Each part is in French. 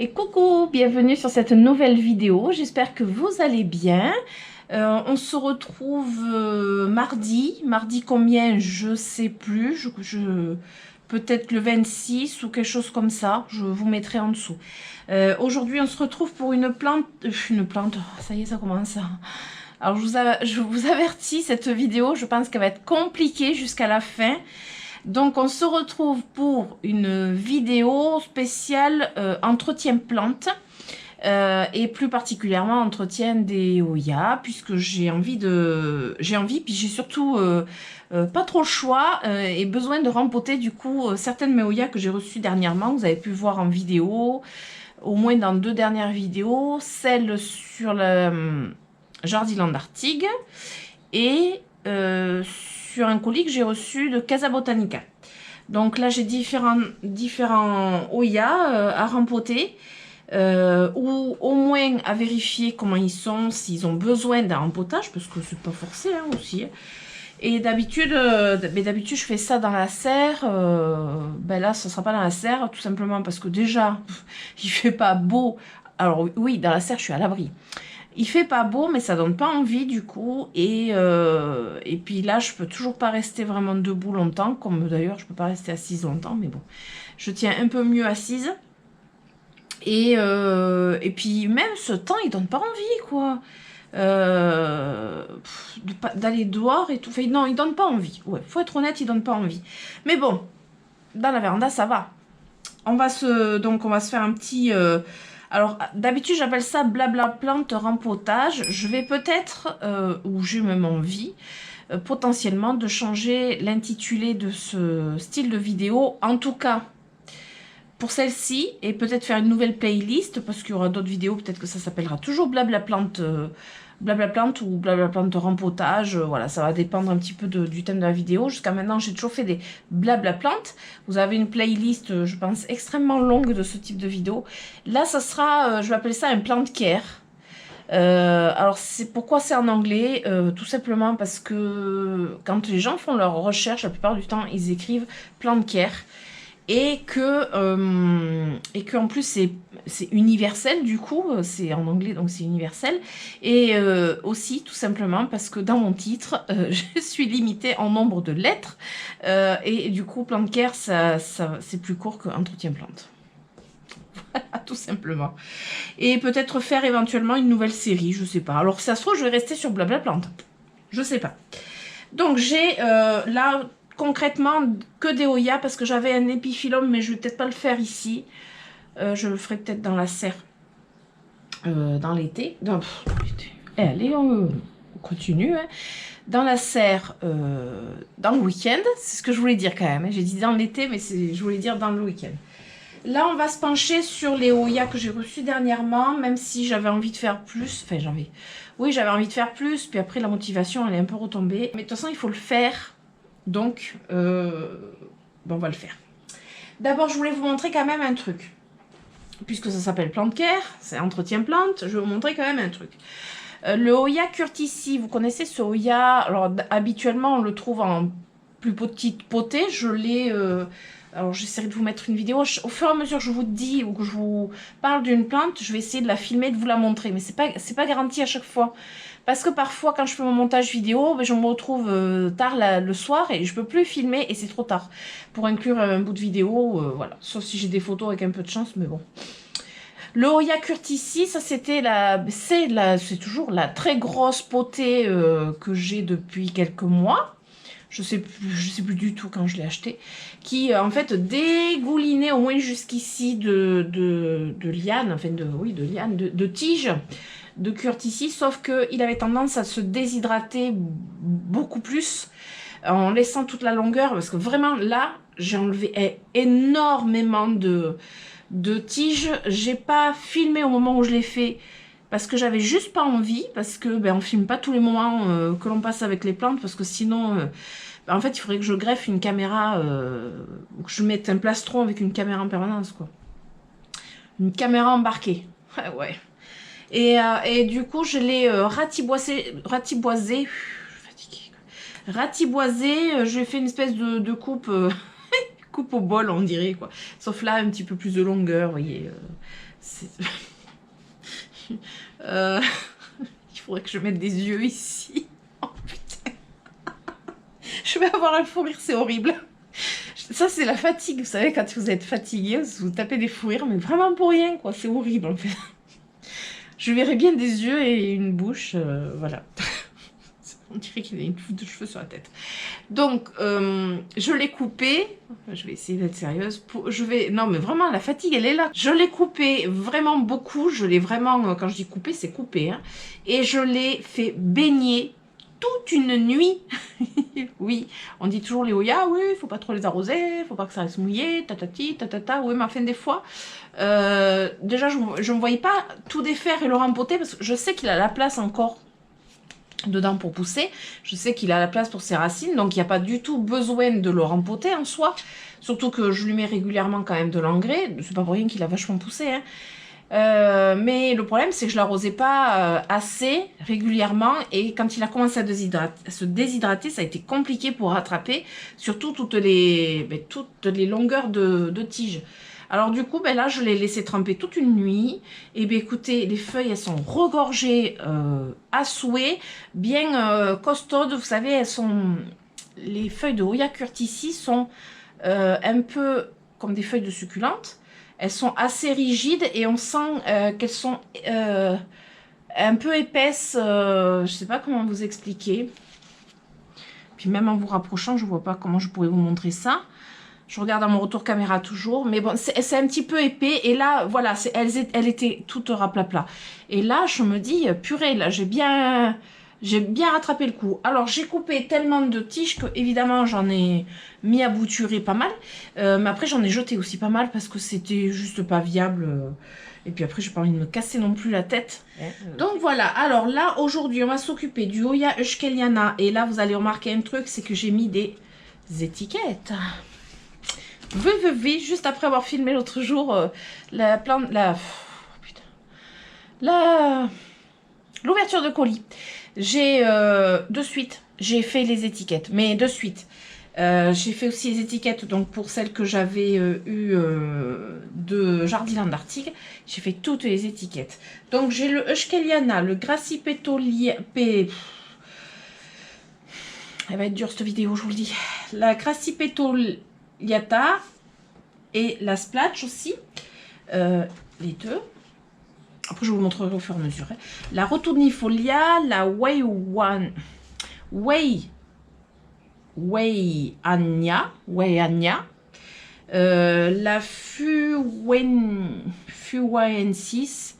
Et coucou, bienvenue sur cette nouvelle vidéo, j'espère que vous allez bien. On se retrouve mardi combien, je sais plus, peut-être le 26 ou quelque chose comme ça, je vous mettrai en dessous. Aujourd'hui on se retrouve pour une plante, ça y est ça commence. Alors je vous avertis, cette vidéo je pense qu'elle va être compliquée jusqu'à la fin. Donc on se retrouve pour une vidéo spéciale entretien plantes et plus particulièrement entretien des Hoya, puisque j'ai envie puis j'ai surtout pas trop le choix et besoin de rempoter du coup certaines de mes Hoya que j'ai reçues dernièrement, vous avez pu voir en vidéo, au moins dans 2 dernières vidéos, celle sur le Jardiland Arctique et sur un colis que j'ai reçu de Casa Botanica. Donc là j'ai différents Hoya à rempoter ou au moins à vérifier comment ils sont, s'ils ont besoin d'un rempotage, parce que c'est pas forcé hein, aussi. Et d'habitude je fais ça dans la serre. Ben là ce sera pas dans la serre, tout simplement parce que déjà il fait pas beau. Alors oui, dans la serre je suis à l'abri. Il fait pas beau, mais ça donne pas envie du coup. Et puis là, je peux toujours pas rester vraiment debout longtemps, comme d'ailleurs, je peux pas rester assise longtemps, mais bon. Je tiens un peu mieux assise. Et puis même ce temps, il donne pas envie, quoi. D'aller dehors et tout. Enfin, non, il donne pas envie. Ouais, faut être honnête, il donne pas envie. Mais bon, dans la véranda, ça va. Donc, on va se faire un petit... alors, d'habitude, j'appelle ça blabla plante rempotage. Je vais peut-être, ou j'ai même envie, potentiellement de changer l'intitulé de ce style de vidéo. En tout cas, pour celle-ci, et peut-être faire une nouvelle playlist, parce qu'il y aura d'autres vidéos, peut-être que ça s'appellera toujours blabla plante ou blabla plante rempotage. Voilà, ça va dépendre un petit peu du thème de la vidéo. Jusqu'à maintenant, j'ai toujours fait des blabla plantes. Vous avez une playlist, je pense, extrêmement longue de ce type de vidéo. Là, ça sera, je vais appeler ça un plant care. Alors, pourquoi c'est en anglais? Tout simplement parce que quand les gens font leurs recherches, la plupart du temps, ils écrivent plant care. Et que en plus c'est universel du coup, c'est en anglais donc c'est universel, et aussi tout simplement parce que dans mon titre je suis limitée en nombre de lettres et du coup plant care c'est plus court que entretien plante. Voilà, tout simplement. Et peut-être faire éventuellement une nouvelle série, je sais pas. Alors ça se trouve je vais rester sur blabla plante, je sais pas. Donc j'ai là concrètement que des Hoya parce que j'avais un épiphyllum, mais je vais peut-être pas le faire ici. Je le ferai peut-être dans la serre dans l'été. Allez, on continue. Hein. Dans la serre dans le week-end, c'est ce que je voulais dire quand même. Hein. J'ai dit dans l'été, mais je voulais dire dans le week-end. Là, on va se pencher sur les Hoya que j'ai reçus dernièrement, même si j'avais envie de faire plus. Enfin, j'avais envie de faire plus, puis après, la motivation, elle est un peu retombée. Mais de toute façon, il faut le faire. Donc, on va le faire. D'abord, je voulais vous montrer quand même un truc. Puisque ça s'appelle Plant Care, c'est entretien plante, je vais vous montrer quand même un truc. Le Hoya Curtici, vous connaissez ce Hoya? Alors, habituellement, on le trouve en plus petite potée. Je l'ai... alors, j'essaierai de vous mettre une vidéo. Au fur et à mesure que je vous dis ou que je vous parle d'une plante, je vais essayer de la filmer, de vous la montrer. Mais c'est pas garanti à chaque fois. Parce que parfois, quand je fais mon montage vidéo, je me retrouve tard le soir et je peux plus filmer et c'est trop tard pour inclure un bout de vidéo. Voilà, sauf si j'ai des photos avec un peu de chance, mais bon. Le Hoya Curtici, ça c'est toujours la très grosse potée que j'ai depuis quelques mois. Je sais plus du tout quand je l'ai acheté, qui en fait dégoulinait au moins jusqu'ici de lianes, enfin de lianes, de tiges de Curtici, sauf qu'il avait tendance à se déshydrater beaucoup plus en laissant toute la longueur, parce que vraiment là, j'ai enlevé énormément de tiges. J'ai pas filmé au moment où je l'ai fait, parce que j'avais juste pas envie, parce que on filme pas tous les moments que l'on passe avec les plantes, parce que sinon... en fait, il faudrait que je greffe une caméra, ou que je mette un plastron avec une caméra en permanence, quoi. Une caméra embarquée. Ouais. Et du coup, je l'ai ratiboisé, je lui ai fait une espèce de coupe, coupe au bol, on dirait, quoi. Sauf là, un petit peu plus de longueur, vous voyez. Il faudrait que je mette des yeux ici. Oh putain. Je vais avoir un fou rire, c'est horrible. Ça, c'est la fatigue, vous savez, quand vous êtes fatigué, vous tapez des fous rires, mais vraiment pour rien, quoi. C'est horrible, en fait. Je verrais bien des yeux et une bouche, voilà. On dirait qu'il a une touffe de cheveux sur la tête. Donc, je l'ai coupé. Je vais essayer d'être sérieuse. Non, mais vraiment, la fatigue, elle est là. Je l'ai coupé vraiment beaucoup. Je l'ai vraiment, quand je dis coupé, c'est coupé. Hein. Et je l'ai fait baigner toute une nuit. Oui, on dit toujours les Oya, oui, il faut pas trop les arroser, faut pas que ça reste mouillé, tatati, tatata. Oui, mais enfin, des fois, déjà, je ne voyais pas tout défaire et le rempoter parce que je sais qu'il a la place encore dedans pour pousser. Je sais qu'il a la place pour ses racines, donc il n'y a pas du tout besoin de le rempoter en soi. Surtout que je lui mets régulièrement quand même de l'engrais. C'est pas pour rien qu'il a vachement poussé. Hein. Mais le problème, c'est que je l'arrosais pas assez régulièrement. Et quand il a commencé à se déshydrater, ça a été compliqué pour rattraper. Surtout toutes les longueurs de tige. Alors du coup, ben là, je l'ai laissé tremper toute une nuit. Et bien écoutez, les feuilles, elles sont regorgées à souhait, bien costaudes. Vous savez, elles sont... Les feuilles de Oya Curtici sont un peu comme des feuilles de succulentes. Elles sont assez rigides et on sent qu'elles sont un peu épaisses. Je ne sais pas comment vous expliquer. Puis même en vous rapprochant, je ne vois pas comment je pourrais vous montrer ça. Je regarde à mon retour caméra toujours. Mais bon, c'est un petit peu épais. Et là, voilà, elles étaient toutes raplapla. Et là, je me dis, purée, là, j'ai bien rattrapé le coup. Alors, j'ai coupé tellement de tiges que, évidemment, j'en ai mis à bouturer pas mal. Mais après, j'en ai jeté aussi pas mal parce que c'était juste pas viable. Et puis après, j'ai pas envie de me casser non plus la tête. Donc voilà. Alors là, aujourd'hui, on va s'occuper du Oya Euskeliana. Et là, vous allez remarquer un truc, c'est que j'ai mis des étiquettes. Juste après avoir filmé l'autre jour l'ouverture de colis. J'ai de suite, j'ai fait les étiquettes, mais de suite. J'ai fait aussi les étiquettes donc pour celles que j'avais eues de Jardiland Arctic. J'ai fait toutes les étiquettes. Donc j'ai le Euskeliana, le Grassipetolia... Elle va être dure cette vidéo, je vous le dis. La Grassipetoliata et la Splatch aussi. Les deux. Après, je vous montrerai au fur et à mesure. Hein. La Roturnifolia, la Weiania, la Fuwaensis,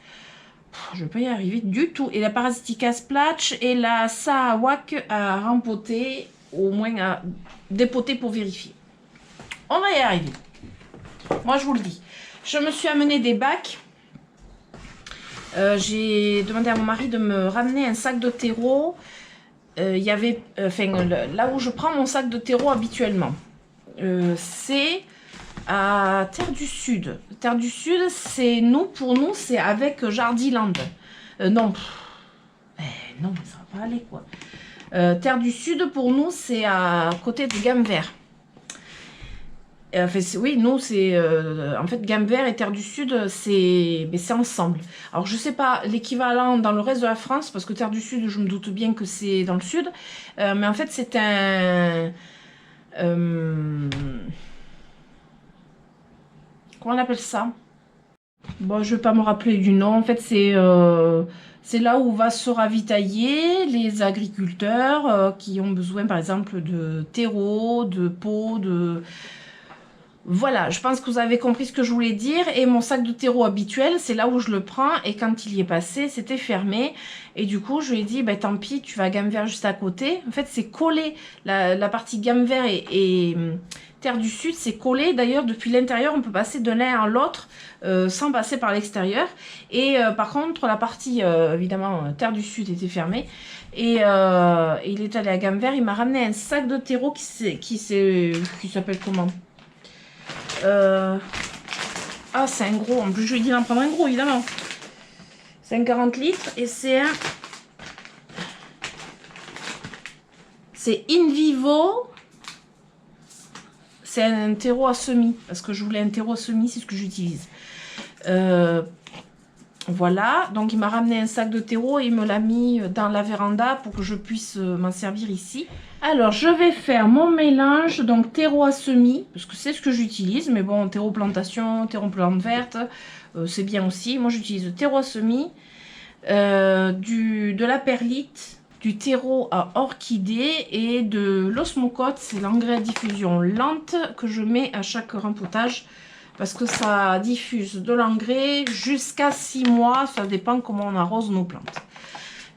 je ne vais pas y arriver du tout, et la Parasitica Splatch et la Saawak à rempoter, au moins à dépoter pour vérifier. On va y arriver. Moi, je vous le dis. Je me suis amené des bacs. J'ai demandé à mon mari de me ramener un sac de terreau. Il y avait, là où je prends mon sac de terreau habituellement, c'est à Terre du Sud. Terre du Sud, c'est pour nous, c'est avec Jardiland. Non, non, ça va pas aller quoi. Terre du Sud, pour nous, c'est à côté de Gamme Vert. Oui, nous, c'est... en fait, Gamme Vert et Terre du Sud, c'est ensemble. Alors, je sais pas l'équivalent dans le reste de la France, parce que Terre du Sud, je me doute bien que c'est dans le Sud. Mais en fait, c'est un... comment on appelle ça? Bon, je vais pas me rappeler du nom. En fait, c'est là où va se ravitailler les agriculteurs qui ont besoin, par exemple, de terreau, de pots, de... Voilà, je pense que vous avez compris ce que je voulais dire. Et mon sac de terreau habituel, c'est là où je le prends. Et quand il y est passé, c'était fermé. Et du coup, je lui ai dit, bah, tant pis, tu vas à Gamme Vert juste à côté. En fait, c'est collé. La partie Gamme Vert et Terre du Sud, c'est collé. D'ailleurs, depuis l'intérieur, on peut passer de l'un à l'autre sans passer par l'extérieur. Et par contre, la partie, évidemment, Terre du Sud était fermée. Et il est allé à Gamme Vert. Il m'a ramené un sac de terreau qui s'appelle comment? Ah, c'est un gros. En plus, je lui ai dit d'en prendre un gros, évidemment. C'est un 40 litres et c'est un... C'est In Vivo. C'est un terreau à semis. Parce que je voulais un terreau à semis, c'est ce que j'utilise. Voilà, donc il m'a ramené un sac de terreau et il me l'a mis dans la véranda pour que je puisse m'en servir ici. Alors, je vais faire mon mélange, donc terreau à semis, parce que c'est ce que j'utilise, mais bon, terreau plantation, terreau plante verte, c'est bien aussi. Moi, j'utilise terreau à semis, de la perlite, du terreau à orchidée et de l'osmocote, c'est l'engrais à diffusion lente que je mets à chaque rempotage parce que ça diffuse de l'engrais jusqu'à 6 mois, ça dépend comment on arrose nos plantes.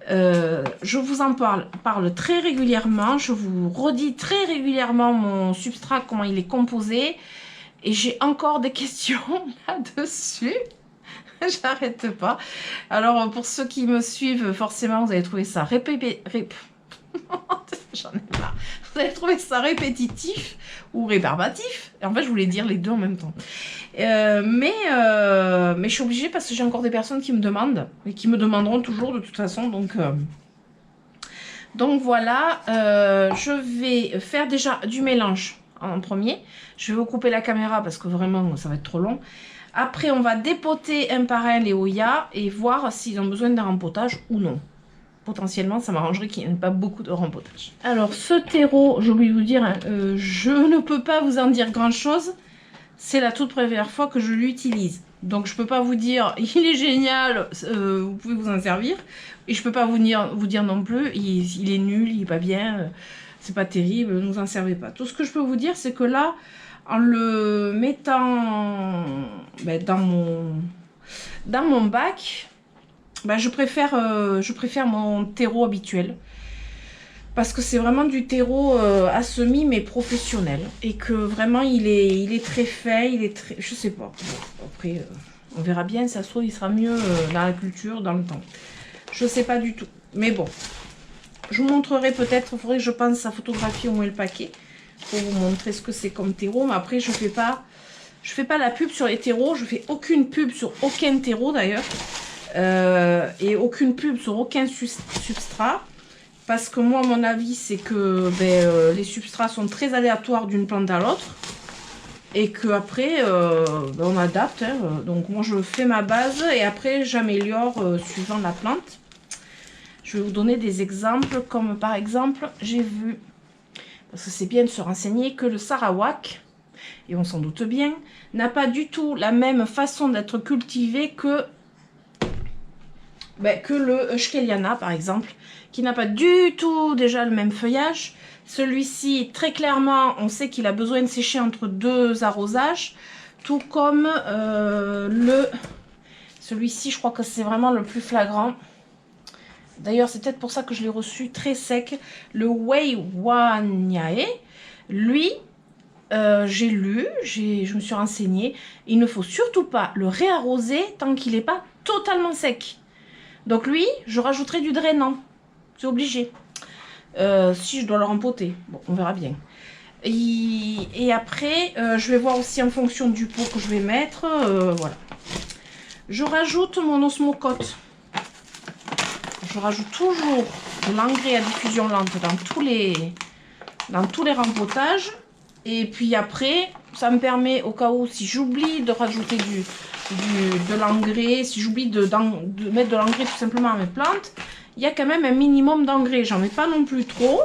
Je vous en parle très régulièrement, je vous redis très régulièrement mon substrat, comment il est composé, et j'ai encore des questions là-dessus. J'arrête pas. Alors, pour ceux qui me suivent, forcément, vous allez trouver ça J'en ai marre. Vous allez trouver ça répétitif ou rébarbatif. Et en fait, je voulais dire les deux en même temps. Mais je suis obligée parce que j'ai encore des personnes qui me demandent et qui me demanderont toujours de toute façon. Donc voilà, je vais faire déjà du mélange en premier. Je vais vous couper la caméra parce que vraiment, ça va être trop long. Après, on va dépoter un par un les Oya et voir s'ils ont besoin d'un rempotage ou non. Potentiellement, ça m'arrangerait qu'il n'y ait pas beaucoup de rempotage. Alors, ce terreau, j'ai oublié de vous dire, hein, je ne peux pas vous en dire grand-chose. C'est la toute première fois que je l'utilise. Donc, je ne peux pas vous dire, il est génial, vous pouvez vous en servir. Et je ne peux pas vous dire non plus, il est nul, il n'est pas bien, c'est pas terrible, ne vous en servez pas. Tout ce que je peux vous dire, c'est que là, en le mettant dans mon bac, je préfère mon terreau habituel. Parce que c'est vraiment du terreau à semis, mais professionnel. Et que vraiment, il est très fin, il est très... Je sais pas. Bon, après, on verra bien, ça se trouve, il sera mieux dans la culture, dans le temps. Je sais pas du tout. Mais bon, je vous montrerai peut-être, il faudrait que je pense à photographier au moins le paquet. Pour vous montrer ce que c'est comme terreau, mais après je fais pas la pub sur les terreaux, je fais aucune pub sur aucun terreau d'ailleurs, et aucune pub sur aucun substrat, parce que moi mon avis c'est que les substrats sont très aléatoires d'une plante à l'autre, et que après on adapte, hein. Donc moi je fais ma base et après j'améliore suivant la plante. Je vais vous donner des exemples, comme par exemple j'ai vu, parce que c'est bien de se renseigner, que le Sarawak, et on s'en doute bien, n'a pas du tout la même façon d'être cultivé que le Euskeliana, par exemple, qui n'a pas du tout déjà le même feuillage. Celui-ci, très clairement, on sait qu'il a besoin de sécher entre 2 arrosages, tout comme celui-ci, je crois que c'est vraiment le plus flagrant. D'ailleurs, c'est peut-être pour ça que je l'ai reçu très sec. Le Weiwanyae, lui, j'ai lu, je me suis renseignée. Il ne faut surtout pas le réarroser tant qu'il n'est pas totalement sec. Donc lui, je rajouterai du drainant. C'est obligé. Si je dois le rempoter. Bon, on verra bien. Et après, je vais voir aussi en fonction du pot que je vais mettre. Voilà. Je rajoute mon osmocote. Je rajoute toujours de l'engrais à diffusion lente dans tous les rempotages. Et puis après, ça me permet, au cas où, si j'oublie de rajouter de l'engrais, si j'oublie de mettre de l'engrais tout simplement à mes plantes, il y a quand même un minimum d'engrais. J'en mets pas non plus trop,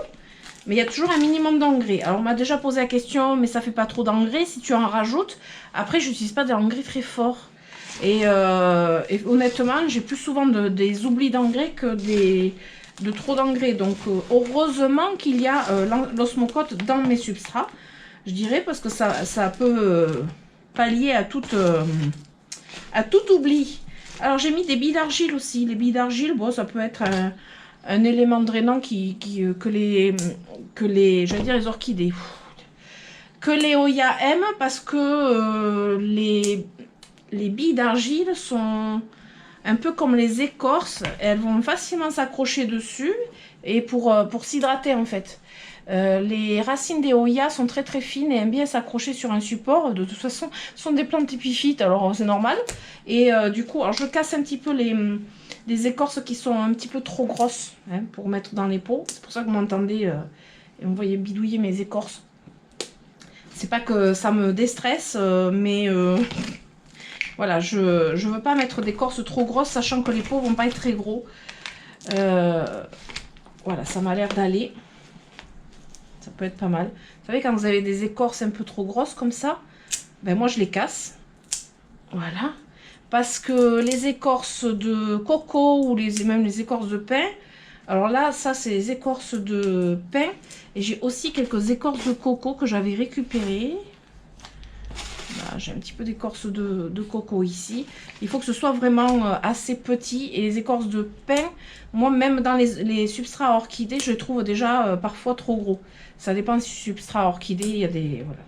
mais il y a toujours un minimum d'engrais. Alors on m'a déjà posé la question, mais ça fait pas trop d'engrais si tu en rajoutes. Après, je n'utilise pas de l'engrais très fort. Et honnêtement, j'ai plus souvent des oublis d'engrais que de trop d'engrais. Donc heureusement qu'il y a l'osmocote dans mes substrats, je dirais, parce que ça peut pallier à tout oubli. Alors j'ai mis des billes d'argile aussi. Les billes d'argile, bon, ça peut être un élément drainant que les orchidées, que les Oya aiment, parce que les billes d'argile sont un peu comme les écorces, elles vont facilement s'accrocher dessus et pour s'hydrater en fait. Les racines des Oya sont très très fines et aiment bien s'accrocher sur un support. De toute façon, ce sont des plantes épiphytes, alors c'est normal. Et du coup, alors je casse un petit peu les écorces qui sont un petit peu trop grosses, hein, pour mettre dans les pots. C'est pour ça que vous m'entendez et vous voyez bidouiller mes écorces. C'est pas que ça me déstresse, mais Voilà, je ne veux pas mettre d'écorce trop grosse, sachant que les pots vont pas être très gros. Voilà, ça m'a l'air d'aller. Ça peut être pas mal. Vous savez, quand vous avez des écorces un peu trop grosses comme ça, ben moi je les casse. Voilà. Parce que les écorces de coco ou même les écorces de pain, alors là, ça c'est les écorces de pain. Et j'ai aussi quelques écorces de coco que j'avais récupérées. J'ai un petit peu d'écorce de coco ici. Il faut que ce soit vraiment assez petit. Et les écorces de pain, moi même dans les substrats orchidées, je les trouve déjà parfois trop gros. Ça dépend du substrat orchidée. Il y a des... Voilà.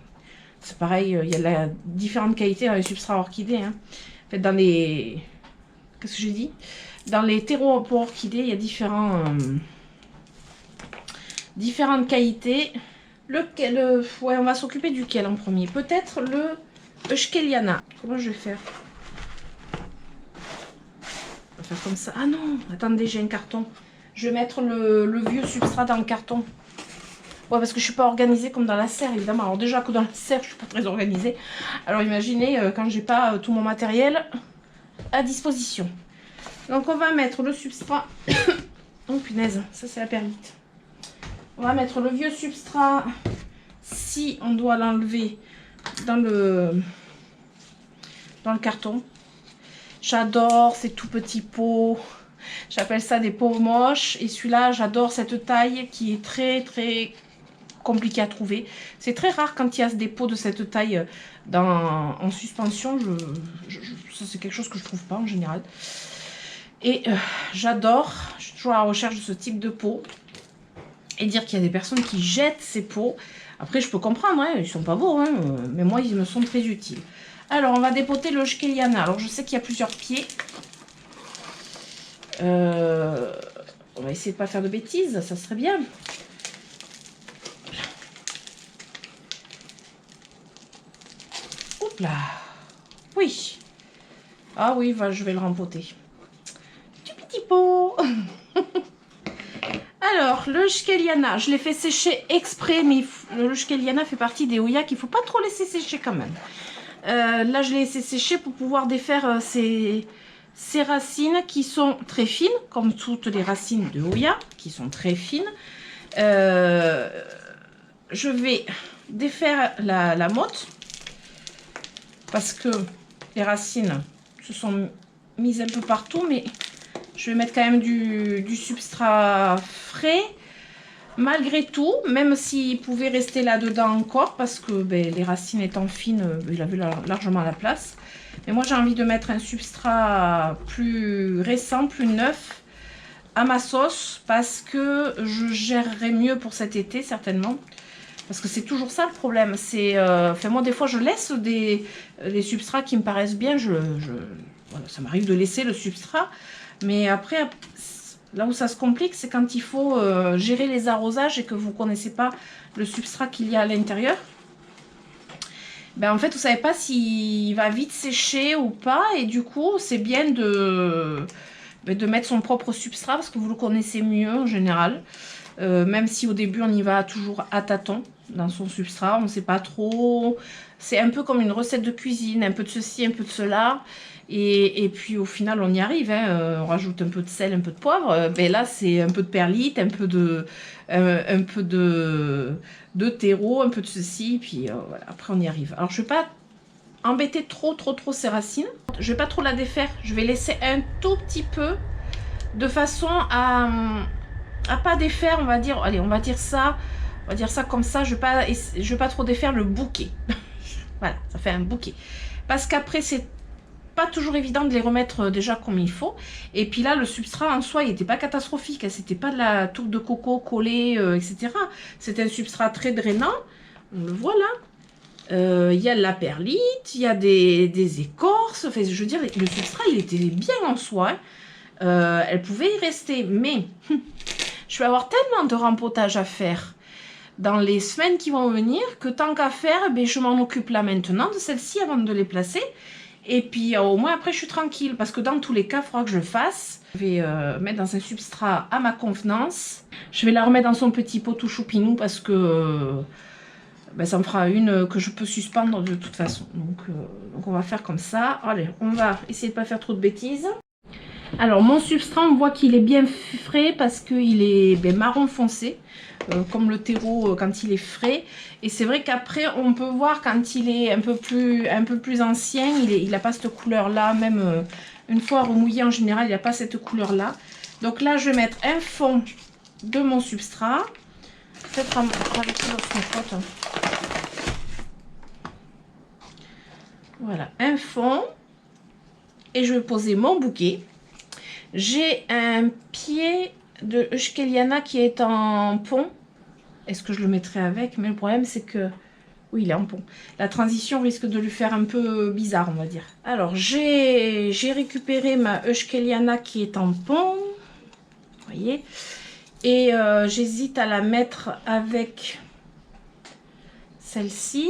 C'est pareil, il y a différentes qualités dans les substrats orchidés. Hein. En fait, dans les... Qu'est-ce que j'ai dit? Dans les terreaux pour orchidées, il y a différentes qualités. Ouais, on va s'occuper duquel en premier? Peut-être le Euskeliana. Comment je vais faire? On va faire comme ça. Ah non, attendez, j'ai un carton. Je vais mettre le vieux substrat dans le carton. Ouais, parce que je suis pas organisée comme dans la serre, évidemment. Alors déjà que dans la serre, je suis pas très organisée. Alors imaginez quand j'ai pas tout mon matériel à disposition. Donc on va mettre le substrat. Oh punaise, ça c'est la perlite. On va mettre le vieux substrat, si on doit l'enlever dans le carton. J'adore ces tout petits pots. J'appelle ça des pots moches. Et celui-là, j'adore cette taille qui est très très compliquée à trouver. C'est très rare quand il y a des pots de cette taille en suspension. Ça c'est quelque chose que je trouve pas en général. Et j'adore. Je suis toujours à la recherche de ce type de pot. Et dire qu'il y a des personnes qui jettent ces pots. Après, je peux comprendre, hein, ils sont pas beaux, hein, mais moi, ils me sont très utiles. Alors, on va dépoter le Euskeliana. Alors, je sais qu'il y a plusieurs pieds. On va essayer de pas faire de bêtises, ça serait bien. Oups là. Oui. Ah oui, je vais le rempoter. Du petit pot. Alors, le Euskeliana, je l'ai fait sécher exprès, mais le Euskeliana fait partie des Hoya qu'il ne faut pas trop laisser sécher quand même. Là, je l'ai laissé sécher pour pouvoir défaire ces racines qui sont très fines, comme toutes les racines de Hoya, qui sont très fines. Je vais défaire la motte, parce que les racines se sont mises un peu partout, mais... Je vais mettre quand même du substrat frais. Malgré tout, même s'il pouvait rester là-dedans encore, parce que les racines étant fines, il avait largement la place. Mais moi, j'ai envie de mettre un substrat plus récent, plus neuf, à ma sauce, parce que je gérerai mieux pour cet été, certainement. Parce que c'est toujours ça le problème. Enfin, moi, des fois, je laisse les substrats qui me paraissent bien. Voilà, ça m'arrive de laisser le substrat. Mais après, là où ça se complique, c'est quand il faut gérer les arrosages et que vous ne connaissez pas le substrat qu'il y a à l'intérieur. En fait, vous ne savez pas s'il va vite sécher ou pas. Et du coup, c'est bien de mettre son propre substrat parce que vous le connaissez mieux en général. Même si au début, on y va toujours à tâtons dans son substrat. On ne sait pas trop. C'est un peu comme une recette de cuisine. Un peu de ceci, un peu de cela. Et puis au final on y arrive, hein. On rajoute un peu de sel, un peu de poivre, là c'est un peu de perlite, un peu de terreau, un peu de ceci, puis voilà, après on y arrive. Alors je vais pas embêter trop ces racines, je vais pas trop la défaire, je vais laisser un tout petit peu de façon à pas défaire, on va dire, allez on va dire ça comme ça, je vais pas trop défaire le bouquet. Voilà, ça fait un bouquet, parce qu'après c'est pas toujours évident de les remettre déjà comme il faut. Et puis là, le substrat en soi, il n'était pas catastrophique. C'était pas de la touffe de coco collée, etc. C'était un substrat très drainant. On le voit là. Il y a de la perlite, il y a des écorces. Enfin, je veux dire, le substrat, il était bien en soi. Hein. Elle pouvait y rester. Mais je vais avoir tellement de rempotage à faire dans les semaines qui vont venir que tant qu'à faire, je m'en occupe là maintenant de celles-ci avant de les placer. Et puis au moins après je suis tranquille parce que dans tous les cas il faudra que je le fasse. Je vais mettre dans un substrat à ma convenance. Je vais la remettre dans son petit pot tout choupinou parce que ben, ça me fera une que je peux suspendre de toute façon. Donc on va faire comme ça. Allez, on va essayer de ne pas faire trop de bêtises. Alors mon substrat, on voit qu'il est bien frais parce qu'il est marron foncé, comme le terreau quand il est frais. Et c'est vrai qu'après on peut voir quand il est un peu plus ancien, il n'a pas cette couleur là, même une fois remouillé en général, il n'a pas cette couleur là. Donc là je vais mettre un fond de mon substrat, peut-être avec l'autre pote. Voilà, un fond, et je vais poser mon bouquet. J'ai un pied de Euskeliana qui est en pont. Est-ce que je le mettrai avec? Mais le problème, c'est que... Oui, il est en pont. La transition risque de lui faire un peu bizarre, on va dire. Alors, j'ai récupéré ma Euskeliana qui est en pont. Vous voyez? Et j'hésite à la mettre avec celle-ci.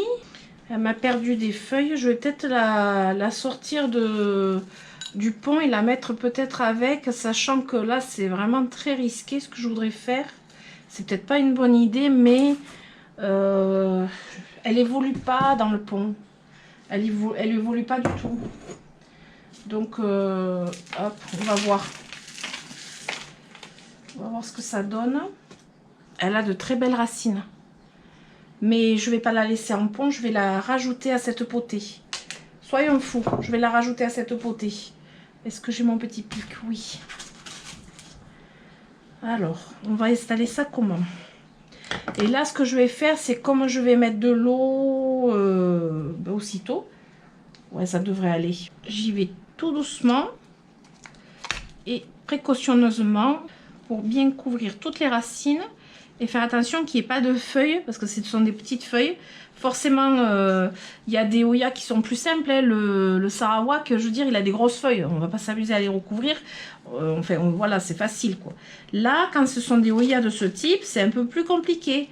Elle m'a perdu des feuilles. Je vais peut-être la sortir du pont et la mettre peut-être avec, sachant que là c'est vraiment très risqué ce que je voudrais faire. C'est peut-être pas une bonne idée, mais elle évolue pas dans le pont. Elle évolue pas du tout. Donc hop, on va voir. On va voir ce que ça donne. Elle a de très belles racines. Mais je vais pas la laisser en pont, je vais la rajouter à cette potée. Soyons fous, je vais la rajouter à cette potée. Est-ce que j'ai mon petit pic? Oui. Alors, on va installer ça comment? Et là, ce que je vais faire, c'est comme je vais mettre de l'eau aussitôt. Ouais, ça devrait aller. J'y vais tout doucement et précautionneusement pour bien couvrir toutes les racines. Et faire attention qu'il n'y ait pas de feuilles, parce que ce sont des petites feuilles. Forcément, il y a des Hoya qui sont plus simples. Hein. Le Sarawak, je veux dire, il a des grosses feuilles. On ne va pas s'amuser à les recouvrir. Enfin, voilà, c'est facile, quoi. Là, quand ce sont des Hoya de ce type, c'est un peu plus compliqué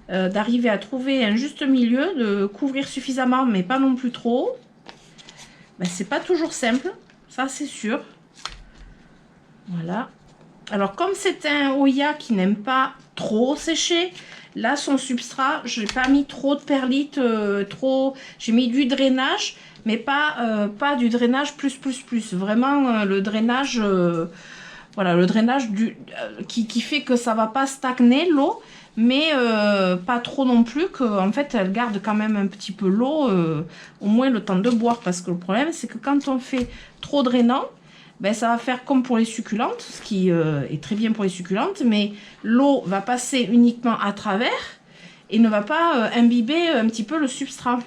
d'arriver à trouver un juste milieu, de couvrir suffisamment, mais pas non plus trop. Ben, c'est pas toujours simple, ça c'est sûr. Voilà. Alors, comme c'est un Hoya qui n'aime pas trop sécher, là, son substrat, je n'ai pas mis trop de perlite, j'ai mis du drainage, mais pas du drainage plus. Vraiment, le drainage, voilà, le drainage qui fait que ça va pas stagner l'eau, mais pas trop non plus, qu'en fait, elle garde quand même un petit peu l'eau, au moins le temps de boire. Parce que le problème, c'est que quand on fait trop drainant, ben, ça va faire comme pour les succulentes, ce qui est très bien pour les succulentes, mais l'eau va passer uniquement à travers et ne va pas imbiber un petit peu le substrat.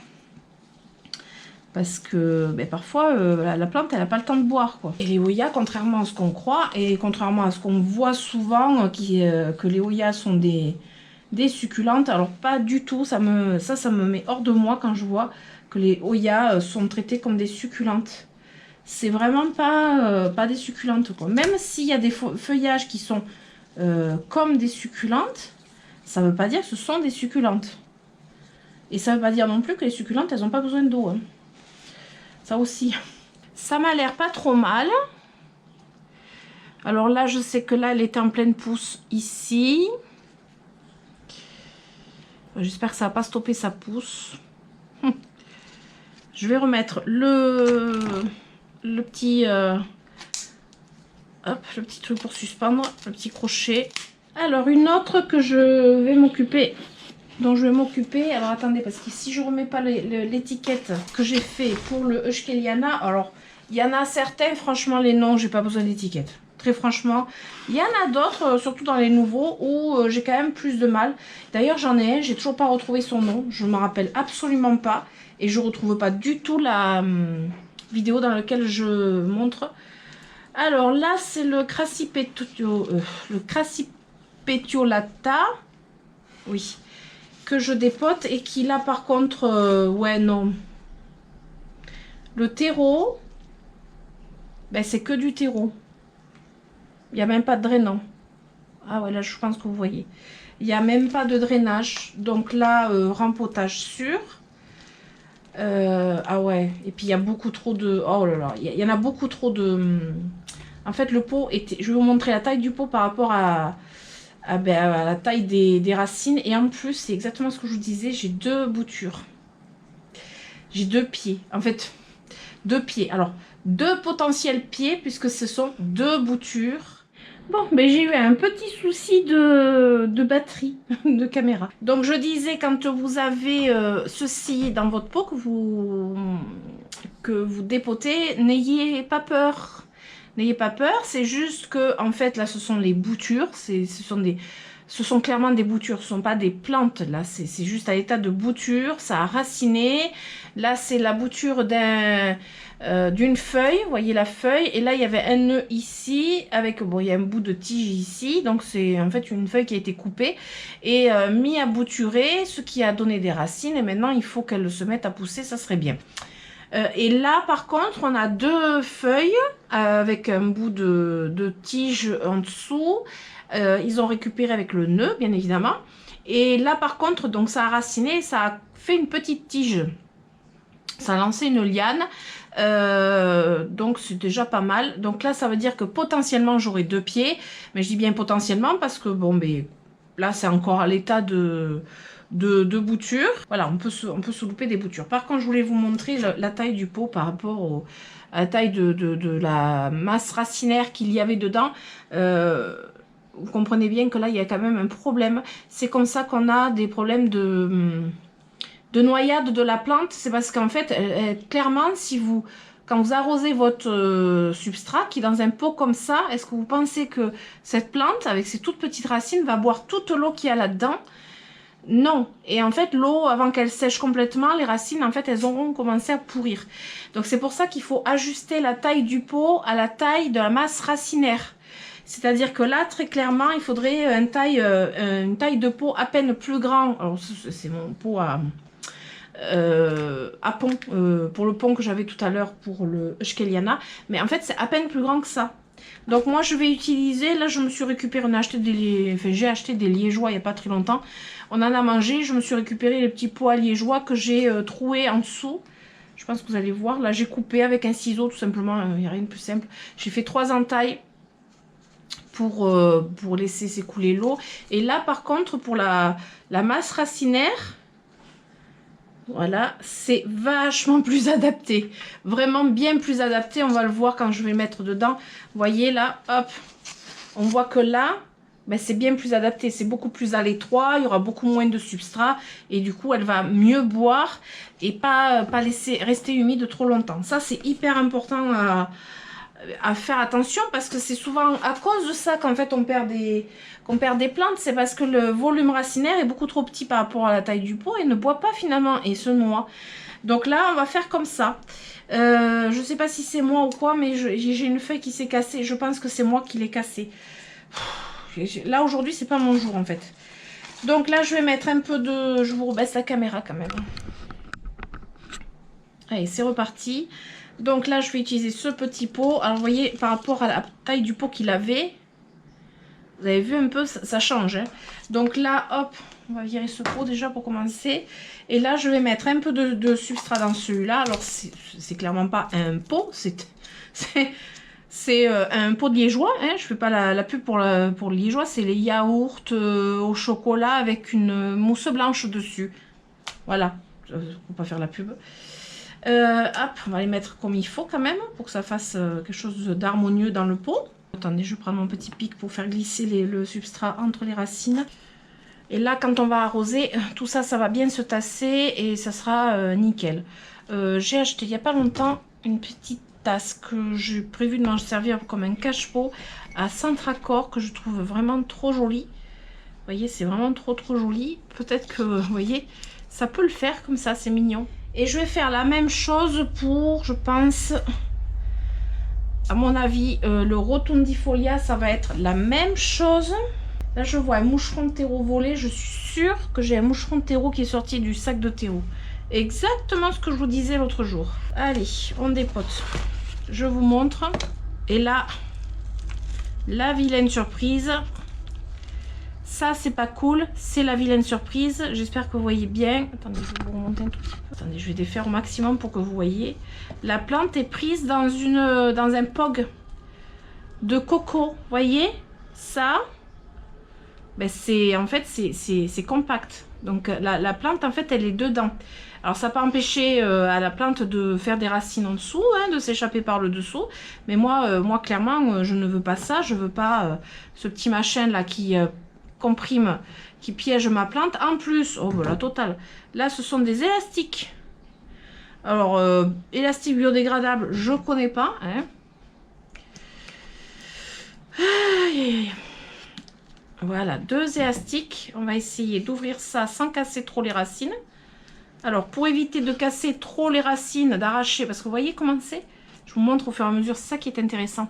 Parce que ben, parfois, la plante, elle n'a pas le temps de boire, quoi. Et les Hoya, contrairement à ce qu'on croit, et contrairement à ce qu'on voit souvent, que les Hoya sont des succulentes, alors pas du tout, ça me met hors de moi quand je vois que les Hoya sont traités comme des succulentes. C'est vraiment pas des succulentes, quoi. Même s'il y a des feuillages qui sont comme des succulentes, ça ne veut pas dire que ce sont des succulentes. Et ça ne veut pas dire non plus que les succulentes, elles n'ont pas besoin d'eau. Hein. Ça aussi. Ça m'a l'air pas trop mal. Alors là, je sais que là, elle était en pleine pousse ici. J'espère que ça va pas stopper sa pousse. Je vais remettre le petit le petit truc pour suspendre, le petit crochet. Alors une autre que je vais m'occuper, alors attendez, parce que si je remets pas l'étiquette que j'ai fait pour le Euskeliana, alors il y en a certains, franchement les noms, j'ai pas besoin d'étiquette. Très franchement, il y en a d'autres, surtout dans les nouveaux, où j'ai quand même plus de mal. D'ailleurs j'en ai un, j'ai toujours pas retrouvé son nom, je me rappelle absolument pas, et je retrouve pas du tout la vidéo dans laquelle je montre. Alors là, c'est le Crassipetiolata, oui, que je dépote et qui là par contre, ouais non, le terreau, ben c'est que du terreau. Il n'y a même pas de drainant. Ah ouais, là je pense que vous voyez. Il n'y a même pas de drainage. Donc là, rempotage sûr. Ah ouais, et puis il y a beaucoup trop de... Oh là là, il y en a beaucoup trop de... En fait, le pot était... Je vais vous montrer la taille du pot par rapport à à la taille des racines. Et en plus, c'est exactement ce que je vous disais, j'ai 2 boutures. J'ai 2 pieds. En fait, 2 pieds. Alors, 2 potentiels pieds puisque ce sont 2 boutures. Bon, ben j'ai eu un petit souci de batterie de caméra. Donc je disais, quand vous avez ceci dans votre pot que vous dépotez, n'ayez pas peur. N'ayez pas peur, c'est juste que en fait là ce sont les boutures, ce sont clairement des boutures, ce ne sont pas des plantes, là c'est juste à l'état de bouture, ça a raciné. Là c'est la bouture d'une feuille, vous voyez la feuille, et là il y avait un nœud ici, avec, bon il y a un bout de tige ici, donc c'est en fait une feuille qui a été coupée et mis à bouturer, ce qui a donné des racines, et maintenant il faut qu'elle se mette à pousser, ça serait bien. Et là par contre on a 2 feuilles avec un bout de tige en dessous. Ils ont récupéré avec le nœud bien évidemment, et là par contre donc ça a raciné, ça a fait une petite tige, ça a lancé une liane, donc c'est déjà pas mal. Donc là ça veut dire que potentiellement j'aurai 2 pieds, mais je dis bien potentiellement parce que bon, mais là c'est encore à l'état de bouture. Voilà, on peut se louper des boutures. Par contre je voulais vous montrer la taille du pot par rapport à la taille de la masse racinaire qu'il y avait dedans. Vous comprenez bien que là il y a quand même un problème. C'est comme ça qu'on a des problèmes de noyade de la plante. C'est parce qu'en fait clairement, quand vous arrosez votre substrat qui est dans un pot comme ça, est-ce que vous pensez que cette plante avec ses toutes petites racines va boire toute l'eau qu'il y a là-dedans? Non. Et en fait l'eau, avant qu'elle sèche complètement, les racines en fait elles auront commencé à pourrir. Donc c'est pour ça qu'il faut ajuster la taille du pot à la taille de la masse racinaire. C'est-à-dire que là, très clairement, il faudrait une taille de pot à peine plus grand. Alors, c'est mon pot à pont, pour le pont que j'avais tout à l'heure pour le Schkeliana. Mais en fait, c'est à peine plus grand que ça. Donc moi, je vais utiliser, là, je me suis récupéré, j'ai acheté des liégeois il n'y a pas très longtemps. On en a mangé, je me suis récupéré les petits pots à liégeois que j'ai troués en dessous. Je pense que vous allez voir. Là, j'ai coupé avec un ciseau, tout simplement, il n'y a rien de plus simple. J'ai fait 3 entailles pour laisser s'écouler l'eau. Et là par contre pour la masse racinaire, voilà, c'est vachement plus adapté, vraiment bien plus adapté. On va le voir quand je vais mettre dedans. Vous voyez là, hop, on voit que là ben, c'est bien plus adapté, c'est beaucoup plus à l'étroit, il y aura beaucoup moins de substrat et du coup elle va mieux boire et pas laisser rester humide trop longtemps. Ça c'est hyper important à faire attention, parce que c'est souvent à cause de ça qu'en fait on perd des plantes. C'est parce que le volume racinaire est beaucoup trop petit par rapport à la taille du pot et ne boit pas finalement et se noie. Donc là on va faire comme ça. Je sais pas si c'est moi ou quoi, mais j'ai une feuille qui s'est cassée. Je pense que c'est moi qui l'ai cassée. Là aujourd'hui c'est pas mon jour en fait. Donc là je vais mettre un peu de... Je vous rebaisse la caméra quand même. Allez, c'est reparti. Donc là je vais utiliser ce petit pot. Alors vous voyez par rapport à la taille du pot qu'il avait, vous avez vu un peu, ça change hein. Donc là hop, on va virer ce pot déjà pour commencer. Et là je vais mettre un peu de substrat dans celui-là. Alors c'est clairement pas un pot, c'est un pot de liégeois hein. Je fais pas la pub pour le liégeois. C'est les yaourts au chocolat avec une mousse blanche dessus. Voilà, faut pas faire la pub. Hop, on va les mettre comme il faut quand même, pour que ça fasse quelque chose d'harmonieux dans le pot. Attendez, je prends mon petit pic pour faire glisser le substrat entre les racines. Et là, quand on va arroser, tout ça, ça va bien se tasser et ça sera nickel. J'ai acheté il n'y a pas longtemps une petite tasse que j'ai prévu de m'en servir comme un cache-pot à Centracor, que je trouve vraiment trop jolie. Vous voyez, c'est vraiment trop joli. Peut-être que, vous voyez, ça peut le faire comme ça, c'est mignon. Et je vais faire la même chose pour, je pense, à mon avis, le rotundifolia, ça va être la même chose. Là, je vois un moucheron de terreau volé. Je suis sûre que j'ai un moucheron de terreau qui est sorti du sac de terreau. Exactement ce que je vous disais l'autre jour. Allez, on dépote. Je vous montre. Et là, la vilaine surprise. Ça, c'est pas cool. C'est la vilaine surprise. J'espère que vous voyez bien. Attendez, je vais vous remonter un tout petit peu. Attendez, je vais défaire au maximum pour que vous voyez. La plante est prise dans un POG de coco. Voyez ça? ben en fait, c'est compact. Donc la plante, en fait, elle est dedans. Alors, ça n'a pas empêché à la plante de faire des racines en dessous, hein, de s'échapper par le dessous. Mais moi clairement, je ne veux pas ça. Je veux pas ce petit machin là qui comprime, qui piège ma plante. En plus, oh, ben, la totale. Là, ce sont des élastiques. Alors, élastique biodégradable, je ne connais pas. Hein. Aïe, aïe, aïe. Voilà, 2 élastiques. On va essayer d'ouvrir ça sans casser trop les racines. Alors, pour éviter de casser trop les racines, d'arracher, parce que vous voyez comment c'est? Je vous montre au fur et à mesure, c'est ça qui est intéressant.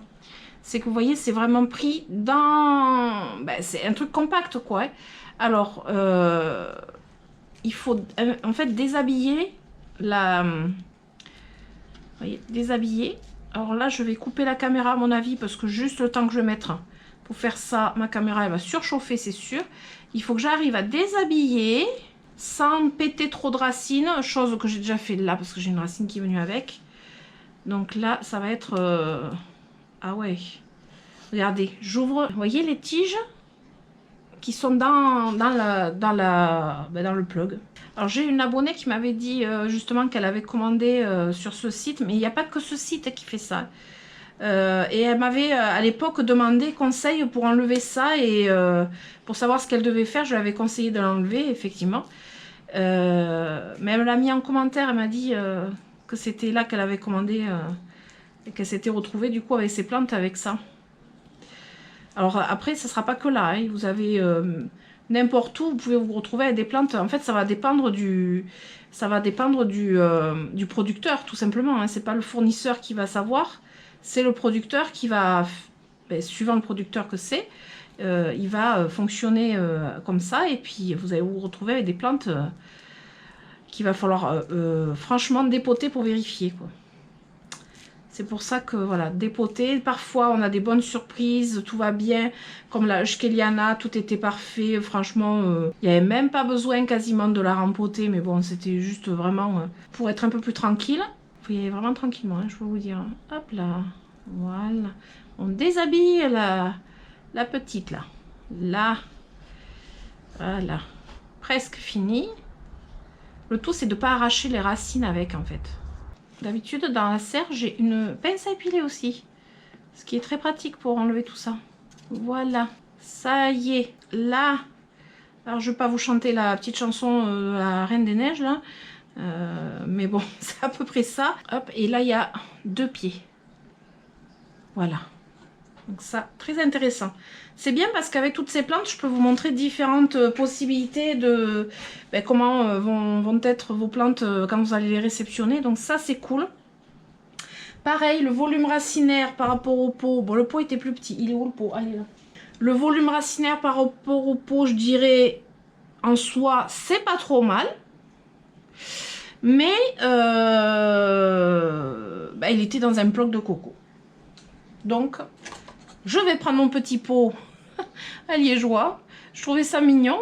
C'est que vous voyez, c'est vraiment pris dans... Ben, c'est un truc compact, quoi. Hein. Alors, il faut en fait déshabiller la... Vous voyez, déshabiller. Alors là, je vais couper la caméra à mon avis, parce que juste le temps que je vais mettre pour faire ça, ma caméra, elle va surchauffer, c'est sûr. Il faut que j'arrive à déshabiller... sans péter trop de racines, chose que j'ai déjà fait là parce que j'ai une racine qui est venue avec. Donc là, ça va être... Ah ouais. Regardez, j'ouvre... Vous voyez les tiges qui sont dans le plug. Alors j'ai une abonnée qui m'avait dit justement qu'elle avait commandé sur ce site, mais il n'y a pas que ce site qui fait ça. Et elle m'avait à l'époque demandé conseil pour enlever ça et pour savoir ce qu'elle devait faire. Je lui avais conseillé de l'enlever, effectivement. Mais elle me l'a mis en commentaire, elle m'a dit que c'était là qu'elle avait commandé et qu'elle s'était retrouvée du coup avec ses plantes avec ça. Alors après, ça ne sera pas que là, hein. Vous avez n'importe où, vous pouvez vous retrouver avec des plantes. En fait, ça va dépendre du producteur, tout simplement. Hein. C'est pas le fournisseur qui va savoir, c'est le producteur qui va, ben, suivant le producteur que c'est, il va fonctionner comme ça. Et puis, vous allez vous retrouver avec des plantes qu'il va falloir franchement dépoter pour vérifier, quoi. C'est pour ça que, voilà, dépoter. Parfois, on a des bonnes surprises, tout va bien. Comme la Schkelliana, tout était parfait. Franchement, il n'y avait même pas besoin quasiment de la rempoter. Mais bon, c'était juste vraiment pour être un peu plus tranquille. Vous voyez, vraiment tranquillement, hein, je peux vous dire. Hop là, voilà. On déshabille la petite, là. Là, voilà. Presque fini. Le tout, c'est de ne pas arracher les racines avec, en fait. D'habitude, dans la serre, j'ai une pince à épiler aussi. Ce qui est très pratique pour enlever tout ça. Voilà. Ça y est. Là. Alors, je ne vais pas vous chanter la petite chanson La Reine des Neiges, là. Mais bon, c'est à peu près ça. Hop. Et là, il y a 2 pieds. Voilà. Donc ça, très intéressant. C'est bien parce qu'avec toutes ces plantes, je peux vous montrer différentes possibilités de comment vont être vos plantes quand vous allez les réceptionner. Donc ça, c'est cool. Pareil, le volume racinaire par rapport au pot. Bon, le pot était plus petit. Il est où le pot? Allez là. Le volume racinaire par rapport au pot, je dirais, en soi, c'est pas trop mal. Mais il était dans un bloc de coco. Donc... je vais prendre mon petit pot à liégeois. Je trouvais ça mignon.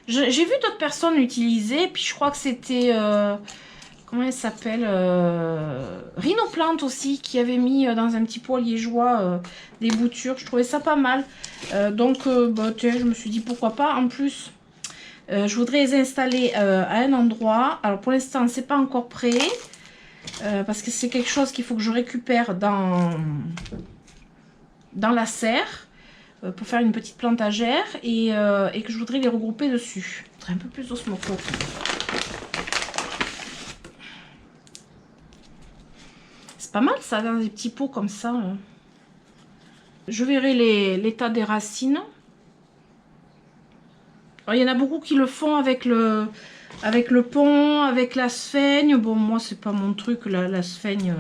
J'ai vu d'autres personnes l'utiliser. Puis je crois que c'était... comment elle s'appelle Rhinoplante aussi, qui avait mis dans un petit pot liégeois des boutures. Je trouvais ça pas mal. Donc, tiens, je me suis dit pourquoi pas. En plus, je voudrais les installer à un endroit. Alors pour l'instant, c'est pas encore prêt. Parce que c'est quelque chose qu'il faut que je récupère dans la serre pour faire une petite plantagère et que je voudrais les regrouper dessus. Je voudrais un peu plus d'osmocote. C'est pas mal ça, dans des petits pots comme ça. Je verrai l'état des racines. Alors, il y en a beaucoup qui le font avec le pont, avec la sphaigne. Bon, moi, c'est pas mon truc, la sphaigne...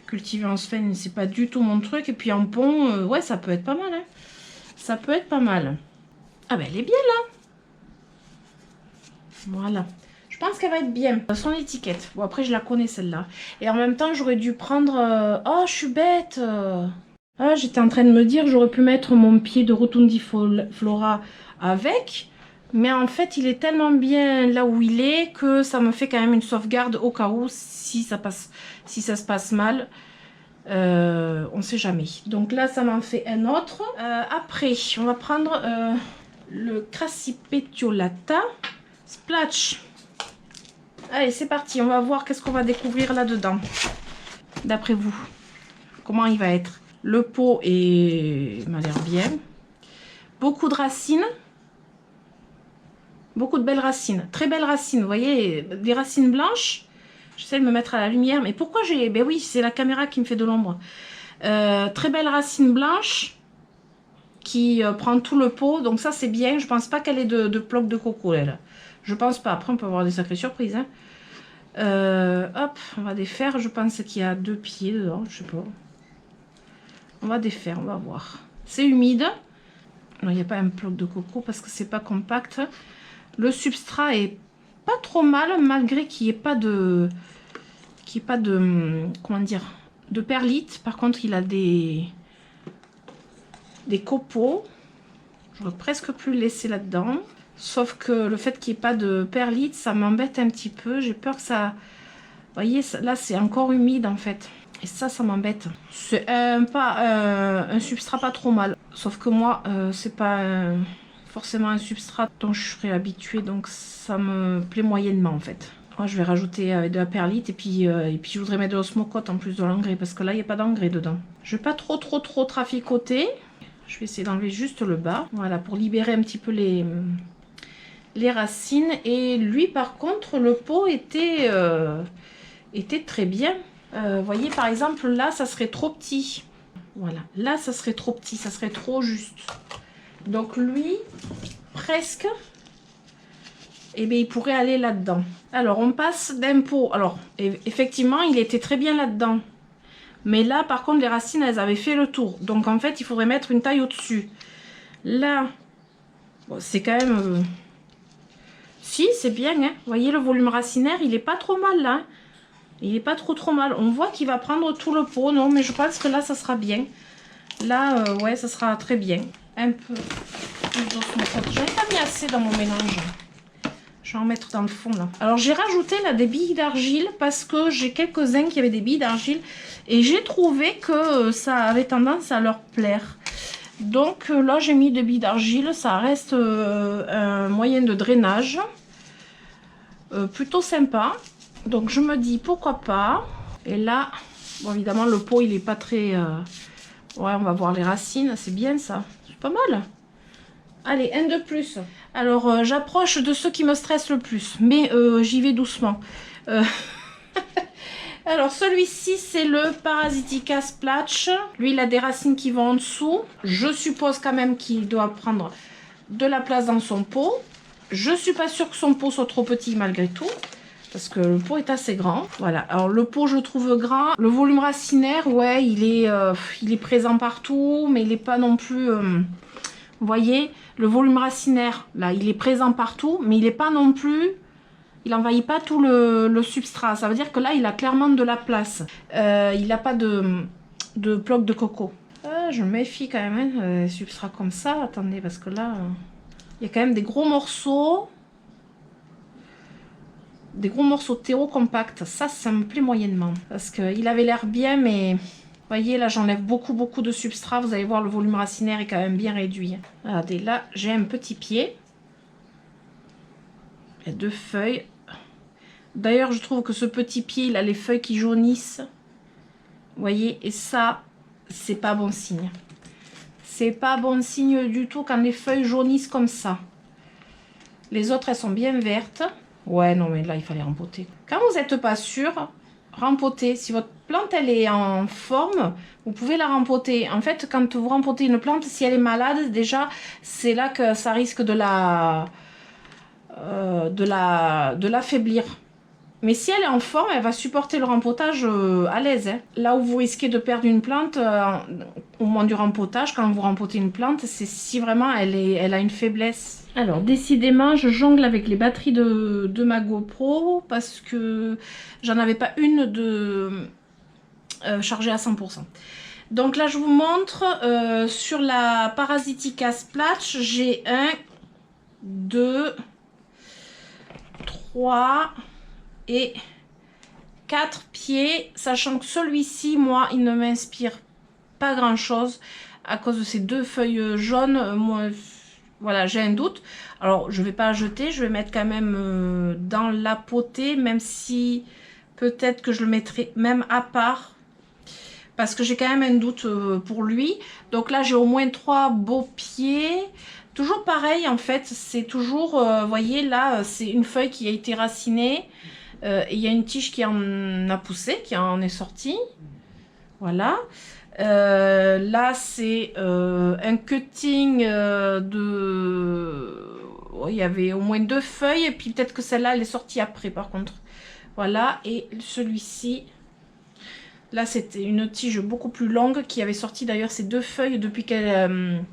cultiver en sphaigne, c'est pas du tout mon truc. Et puis en pont, ouais, ça peut être pas mal. Hein. Ça peut être pas mal. Ah ben, elle est bien là. Voilà. Je pense qu'elle va être bien. Son étiquette. Bon, après, je la connais celle-là. Et en même temps, j'aurais dû prendre... Oh, je suis bête. Ah, j'étais en train de me dire, j'aurais pu mettre mon pied de Rotundiflora avec. Mais en fait, il est tellement bien là où il est que ça me fait quand même une sauvegarde au cas où si ça se passe mal. On sait jamais. Donc là, ça m'en fait un autre. Après, on va prendre le Crassipetiolata Splash. Allez, c'est parti. On va voir qu'est-ce qu'on va découvrir là-dedans. D'après vous, comment il va être? Le pot m'a l'air bien. Beaucoup de racines. Beaucoup de belles racines. Très belles racines. Vous voyez, des racines blanches. J'essaie de me mettre à la lumière. Mais pourquoi j'ai... Ben oui, c'est la caméra qui me fait de l'ombre. Très belles racines blanches qui prend tout le pot. Donc ça, c'est bien. Je pense pas qu'elle ait de blocs de coco, elle. Je pense pas. Après, on peut avoir des sacrées surprises. Hein. Hop, on va défaire. Je pense qu'il y a 2 pieds dedans. Je sais pas. On va défaire, on va voir. C'est humide. Non, il n'y a pas un bloc de coco parce que c'est pas compact. Le substrat est pas trop mal malgré qu'il n'y ait pas de... comment dire, de perlite. Par contre, il a des copeaux. J'aurais presque pu le laisser là-dedans. Sauf que le fait qu'il n'y ait pas de perlite, ça m'embête un petit peu. J'ai peur que ça... Vous voyez, là, c'est encore humide en fait. Et ça m'embête. C'est un substrat pas trop mal. Sauf que moi, c'est pas forcément un substrat dont je serais habituée. Donc ça me plaît moyennement en fait. Moi, je vais rajouter de la perlite. Et puis je voudrais mettre de l'osmocote en plus de l'engrais. Parce que là, il n'y a pas d'engrais dedans. Je vais pas trop traficoter. Je vais essayer d'enlever juste le bas. Voilà, pour libérer un petit peu les racines. Et lui, par contre, le pot était très bien. Vous voyez, par exemple, là, ça serait trop petit. Voilà, là, ça serait trop petit, ça serait trop juste. Donc, lui, presque, eh bien, il pourrait aller là-dedans. Alors, on passe d'un pot. Alors, effectivement, il était très bien là-dedans. Mais là, par contre, les racines, elles avaient fait le tour. Donc, en fait, il faudrait mettre une taille au-dessus. Là, bon, c'est quand même... Si, c'est bien, hein. Vous voyez, le volume racinaire, il est pas trop mal, là. Il n'est pas trop mal. On voit qu'il va prendre tout le pot. Non, mais je pense que là, ça sera bien. Là, ouais, ça sera très bien. Un peu plus d'osmocote. J'en ai pas mis assez dans mon mélange. Je vais en mettre dans le fond, là. Alors, j'ai rajouté, là, des billes d'argile parce que j'ai quelques-uns qui avaient des billes d'argile. Et j'ai trouvé que ça avait tendance à leur plaire. Donc, là, j'ai mis des billes d'argile. Ça reste un moyen de drainage. Plutôt sympa. Donc je me dis pourquoi pas. Et là, bon évidemment le pot il est pas très... Ouais, on va voir les racines, c'est bien ça. C'est pas mal. Allez, un de plus. Alors j'approche de ceux qui me stressent le plus. Mais j'y vais doucement. Alors celui-ci c'est le Parasitica Splash. Lui il a des racines qui vont en dessous. Je suppose quand même qu'il doit prendre de la place dans son pot. Je suis pas sûre que son pot soit trop petit malgré tout. Parce que le pot est assez grand. Voilà. Alors le pot je trouve grand. Le volume racinaire, ouais, il est présent partout. Mais il n'est pas non plus... vous voyez, le volume racinaire, là, il est présent partout. Mais il n'est pas non plus... Il n'envahit pas tout le substrat. Ça veut dire que là, il a clairement de la place. Il n'a pas de bloc de coco. Je me méfie quand même, hein, substrat comme ça. Attendez, parce que là, il y a quand même des gros morceaux. Des gros morceaux de terreau compact, ça me plaît moyennement. Parce qu'il avait l'air bien, mais... Vous voyez, là, j'enlève beaucoup de substrat. Vous allez voir, le volume racinaire est quand même bien réduit. Regardez, là, j'ai un petit pied. Il y a 2 feuilles. D'ailleurs, je trouve que ce petit pied, il a les feuilles qui jaunissent. Vous voyez, et ça, c'est pas bon signe. C'est pas bon signe du tout quand les feuilles jaunissent comme ça. Les autres, elles sont bien vertes. Ouais, non, mais là, il fallait rempoter. Quand vous n'êtes pas sûr, rempotez. Si votre plante, elle est en forme, vous pouvez la rempoter. En fait, quand vous rempotez une plante, si elle est malade, déjà, c'est là que ça risque de l'affaiblir. Mais si elle est en forme, elle va supporter le rempotage à l'aise. Hein. Là où vous risquez de perdre une plante, au moment du rempotage, quand vous rempotez une plante, c'est si vraiment elle a une faiblesse. Alors, décidément, je jongle avec les batteries de ma GoPro parce que j'en avais pas une chargée à 100%. Donc là, je vous montre sur la Parasitica Splash, j'ai 1, 2, 3... et 4 pieds, sachant que celui-ci, moi, il ne m'inspire pas grand-chose à cause de ces 2 feuilles jaunes. Moi, Voilà, j'ai un doute. Alors, je vais pas la jeter, je vais mettre quand même dans la potée, même si peut-être que je le mettrai même à part. Parce que j'ai quand même un doute pour lui. Donc là, j'ai au moins 3 beaux pieds. Toujours pareil, en fait, c'est toujours, vous voyez, là, c'est une feuille qui a été racinée. Et il y a une tige qui en a poussé, qui en est sortie. Voilà. Là, c'est un cutting de... Oh, il y avait au moins 2 feuilles. Et puis peut-être que celle-là, elle est sortie après, par contre. Voilà. Et celui-ci... Là, c'était une tige beaucoup plus longue qui avait sorti d'ailleurs ces 2 feuilles depuis qu'elle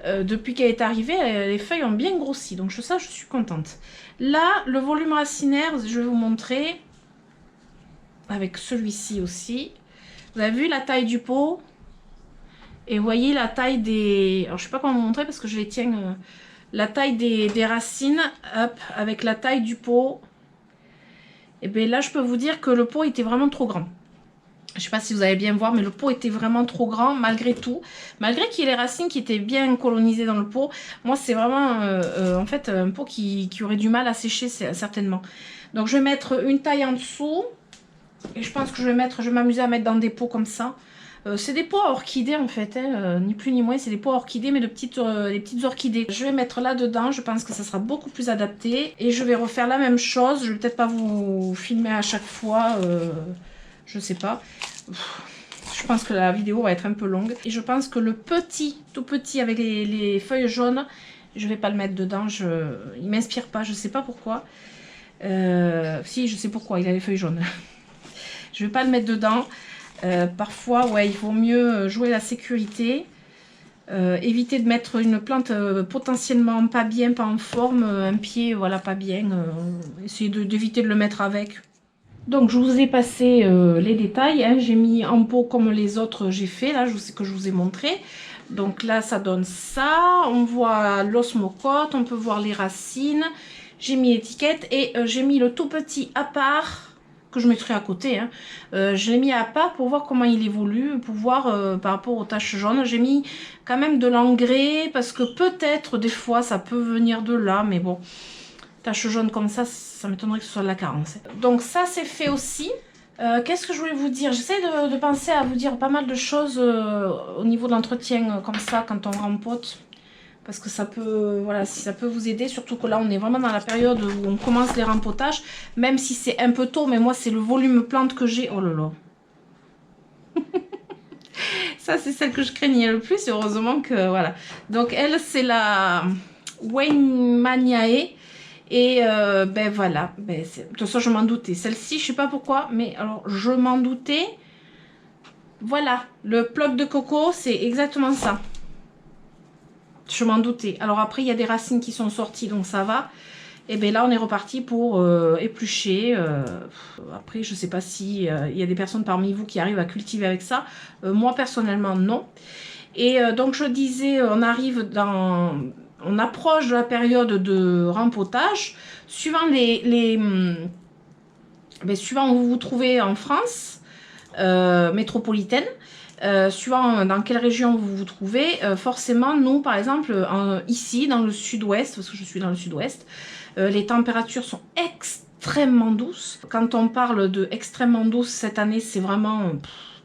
est arrivée. Les feuilles ont bien grossi, donc ça, je suis contente. Là, le volume racinaire, je vais vous montrer avec celui-ci aussi. Vous avez vu la taille du pot et vous voyez la taille des... Alors, je sais pas comment vous montrer parce que je les tiens... la taille des racines, hop, avec la taille du pot. Et bien là, je peux vous dire que le pot était vraiment trop grand. Je sais pas si vous allez bien voir, mais le pot était vraiment trop grand malgré tout. Malgré qu'il y ait les racines qui étaient bien colonisées dans le pot. Moi, c'est vraiment en fait un pot qui aurait du mal à sécher certainement. Donc, je vais mettre une taille en dessous. Et je pense que je vais m'amuser à mettre dans des pots comme ça. C'est des pots à orchidées en fait, hein, ni plus ni moins. C'est des pots à orchidées, mais des petites orchidées. Je vais mettre là-dedans. Je pense que ça sera beaucoup plus adapté. Et je vais refaire la même chose. Je vais peut-être pas vous filmer à chaque fois. Je sais pas. Je pense que la vidéo va être un peu longue. Et je pense que le petit, tout petit avec les feuilles jaunes, je vais pas le mettre dedans. Il m'inspire pas, je sais pas pourquoi. Si, je sais pourquoi, il a les feuilles jaunes. Je vais pas le mettre dedans. Parfois, ouais, il vaut mieux jouer la sécurité. Éviter de mettre une plante potentiellement pas bien, pas en forme. Un pied, voilà, pas bien. Essayer d'éviter de le mettre avec. Donc, je vous ai passé les détails. Hein. J'ai mis en pot comme les autres j'ai fait, là, que je vous ai montré. Donc là, ça donne ça. On voit l'osmocote, on peut voir les racines. J'ai mis l'étiquette et j'ai mis le tout petit à part, que je mettrai à côté. Hein. Je l'ai mis à part pour voir comment il évolue, pour voir par rapport aux taches jaunes. J'ai mis quand même de l'engrais, parce que peut-être, des fois, ça peut venir de là, mais bon... Taches jaunes comme ça m'étonnerait que ce soit de la carence. Donc ça c'est fait aussi. Qu'est-ce que je voulais vous dire? J'essaie de penser à vous dire pas mal de choses au niveau de l'entretien comme ça quand on rempote. Parce que ça peut, voilà, si ça peut vous aider. Surtout que là on est vraiment dans la période où on commence les rempotages. Même si c'est un peu tôt, mais moi c'est le volume plante que j'ai. Oh là là. Ça c'est celle que je craignais le plus et heureusement que voilà. Donc elle c'est la Weimaniae. Et ben voilà, ben, de toute façon je m'en doutais. Celle-ci, je sais pas pourquoi, mais alors je m'en doutais. Voilà, le bloc de coco, c'est exactement ça. Je m'en doutais. Alors après, il y a des racines qui sont sorties, donc ça va. Et bien là, on est reparti pour éplucher. Après, je sais pas si il y a des personnes parmi vous qui arrivent à cultiver avec ça. Moi, personnellement, non. Et donc, je disais, on arrive dans... On approche de la période de rempotage. Suivant suivant où vous vous trouvez en France métropolitaine, suivant dans quelle région vous vous trouvez, forcément, nous, par exemple, ici, dans le sud-ouest, parce que je suis dans le sud-ouest, les températures sont extrêmement douces. Quand on parle de extrêmement douce cette année, c'est vraiment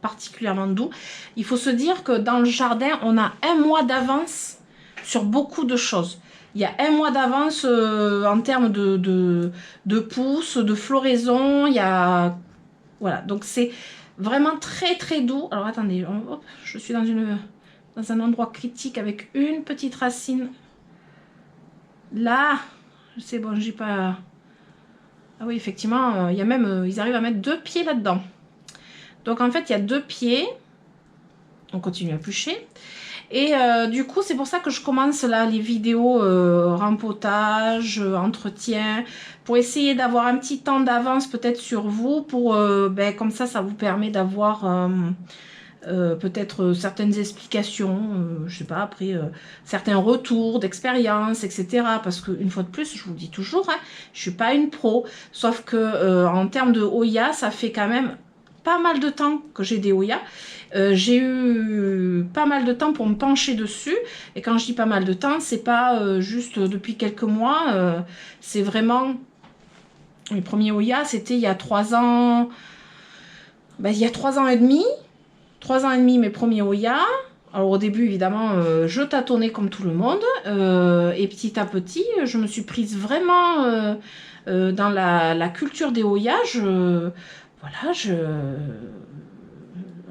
particulièrement doux. Il faut se dire que dans le jardin, on a un mois d'avance sur beaucoup de choses. Il y a un mois d'avance en termes de pousses, de floraison. Il y a... Voilà, donc c'est vraiment très très doux. Alors attendez, hop, je suis dans un endroit critique avec une petite racine. Là, c'est bon, j'ai pas... Ah oui, effectivement, il y a même, ils arrivent à mettre 2 pieds là-dedans. Donc en fait, il y a 2 pieds. On continue à éplucher. Et du coup, c'est pour ça que je commence là les vidéos rempotage, entretien, pour essayer d'avoir un petit temps d'avance peut-être sur vous, pour comme ça vous permet d'avoir peut-être certaines explications, je sais pas, après certains retours d'expérience, etc. Parce qu'une fois de plus, je vous le dis toujours, hein, je suis pas une pro, sauf que en termes de Hoya, ça fait quand même pas mal de temps que j'ai des Hoya. J'ai eu pas mal de temps pour me pencher dessus. Et quand je dis pas mal de temps, c'est pas juste depuis quelques mois. C'est vraiment... Les premiers Hoya, c'était il y a 3 ans... Ben, il y a 3 ans et demi. 3 ans et demi, mes premiers Hoya. Alors au début, évidemment, je tâtonnais comme tout le monde. Et petit à petit, je me suis prise vraiment dans la culture des Hoya. Voilà,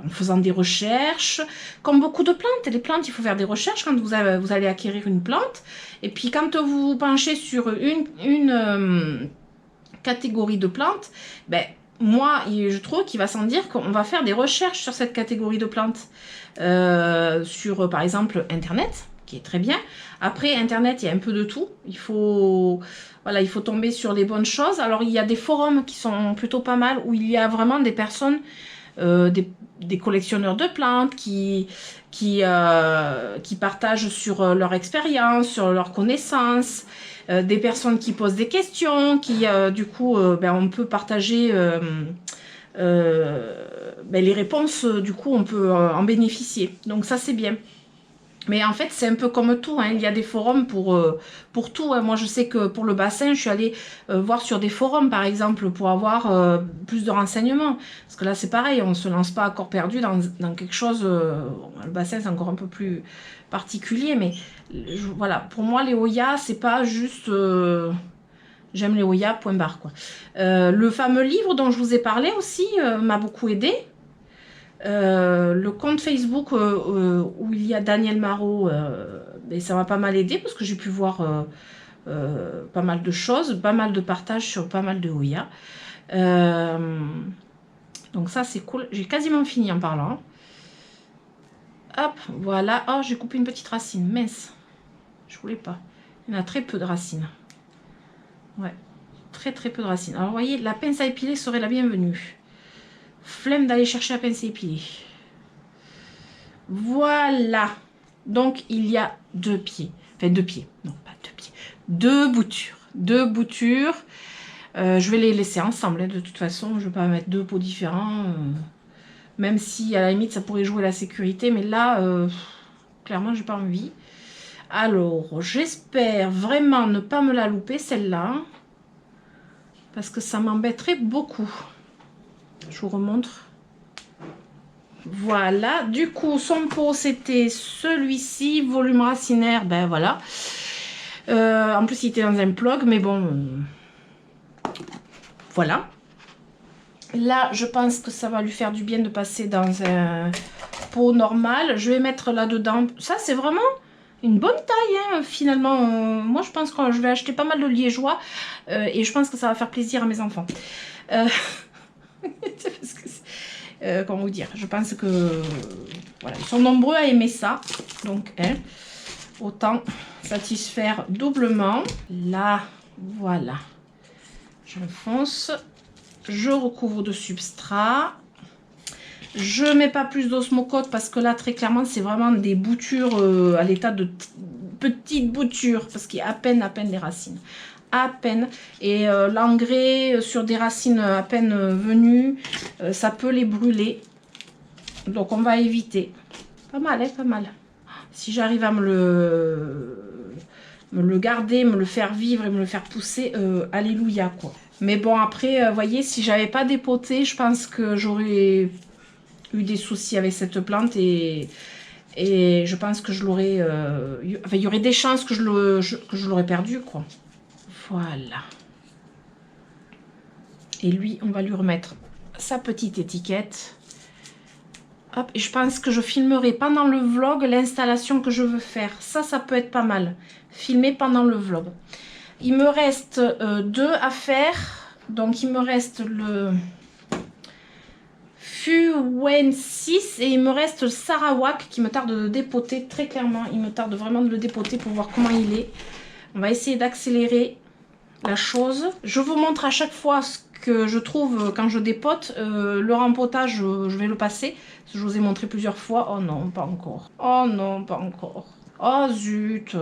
en faisant des recherches, comme beaucoup de plantes. Les plantes, il faut faire des recherches quand vous allez acquérir une plante. Et puis quand vous vous penchez sur une catégorie de plantes, ben, moi, je trouve qu'il va sans dire qu'on va faire des recherches sur cette catégorie de plantes. Sur, par exemple, Internet, qui est très bien. Après, Internet, il y a un peu de tout. Voilà, il faut tomber sur les bonnes choses. Alors, il y a des forums qui sont plutôt pas mal, où il y a vraiment des personnes, des collectionneurs de plantes qui partagent sur leur expérience, sur leurs connaissances, des personnes qui posent des questions, du coup, ben, on peut partager ben, les réponses, du coup, on peut en bénéficier. Donc ça, c'est bien. Mais en fait, c'est un peu comme tout, hein. Il y a des forums pour tout, hein. Moi, je sais que pour le bassin, je suis allée voir sur des forums, par exemple, pour avoir plus de renseignements. Parce que là, c'est pareil, on ne se lance pas à corps perdu dans quelque chose... le bassin, c'est encore un peu plus particulier, mais voilà. Pour moi, les Hoya, c'est pas juste... j'aime les Hoya, point barre, quoi. Le fameux livre dont je vous ai parlé aussi m'a beaucoup aidé. Le compte Facebook où il y a Daniel Marot, ben, ça m'a pas mal aidé parce que j'ai pu voir pas mal de choses, pas mal de partages sur pas mal de Hoya. Donc ça c'est cool. J'ai quasiment fini en parlant. Hop, voilà. Oh, j'ai coupé une petite racine, mince. Je voulais pas. Il y en a très peu de racines. Ouais, très peu de racines. Alors vous voyez, la pince à épiler serait la bienvenue. Flemme d'aller chercher la pince à épiler. Voilà. Donc, il y a 2 pieds. Enfin, 2 pieds. Non, pas 2 pieds. 2 boutures. 2 boutures. Je vais les laisser ensemble. Hein, de toute façon, je ne vais pas mettre 2 pots différents. Même si, à la limite, ça pourrait jouer la sécurité. Mais là, clairement, j'ai pas envie. Alors, j'espère vraiment ne pas me la louper, celle-là. Parce que ça m'embêterait beaucoup. Je vous remontre. Voilà, du coup, son pot, c'était celui-ci, volume racinaire, ben voilà. En plus, il était dans un plug, mais bon, voilà. Là, je pense que ça va lui faire du bien de passer dans un pot normal. Je vais mettre là-dedans. Ça, c'est vraiment une bonne taille, hein, finalement. Moi, je pense que je vais acheter pas mal de liégeois et je pense que ça va faire plaisir à mes enfants. Parce que comment vous dire, je pense que voilà, ils sont nombreux à aimer ça, donc hein, autant satisfaire doublement. Là, voilà, j'enfonce, je recouvre de substrat, je mets pas plus d'osmocote parce que là, très clairement, c'est vraiment des boutures à l'état de petites boutures, parce qu'il y a à peine les racines. À peine, et l'engrais sur des racines à peine venues, ça peut les brûler, donc on va éviter. Pas mal, hein, pas mal. Si j'arrive à me le garder, me le faire vivre et me le faire pousser, alléluia quoi. Mais bon après, vous voyez, si j'avais pas dépoté, je pense que j'aurais eu des soucis avec cette plante et je pense que je l'aurais, enfin il y aurait des chances que je l'aurais perdu quoi. Voilà. Et lui, on va lui remettre sa petite étiquette. Hop, et je pense que je filmerai pendant le vlog l'installation que je veux faire. Ça peut être pas mal. Filmer pendant le vlog. Il me reste 2 à faire. Donc, il me reste le Fuwen 6 et il me reste le Sarawak qui me tarde de dépoter. Très clairement, il me tarde vraiment de le dépoter pour voir comment il est. On va essayer d'accélérer la chose. Je vous montre à chaque fois ce que je trouve quand je dépote. Le rempotage, je vais le passer. Je vous ai montré plusieurs fois. Oh non, pas encore. Oh non, pas encore. Oh zut.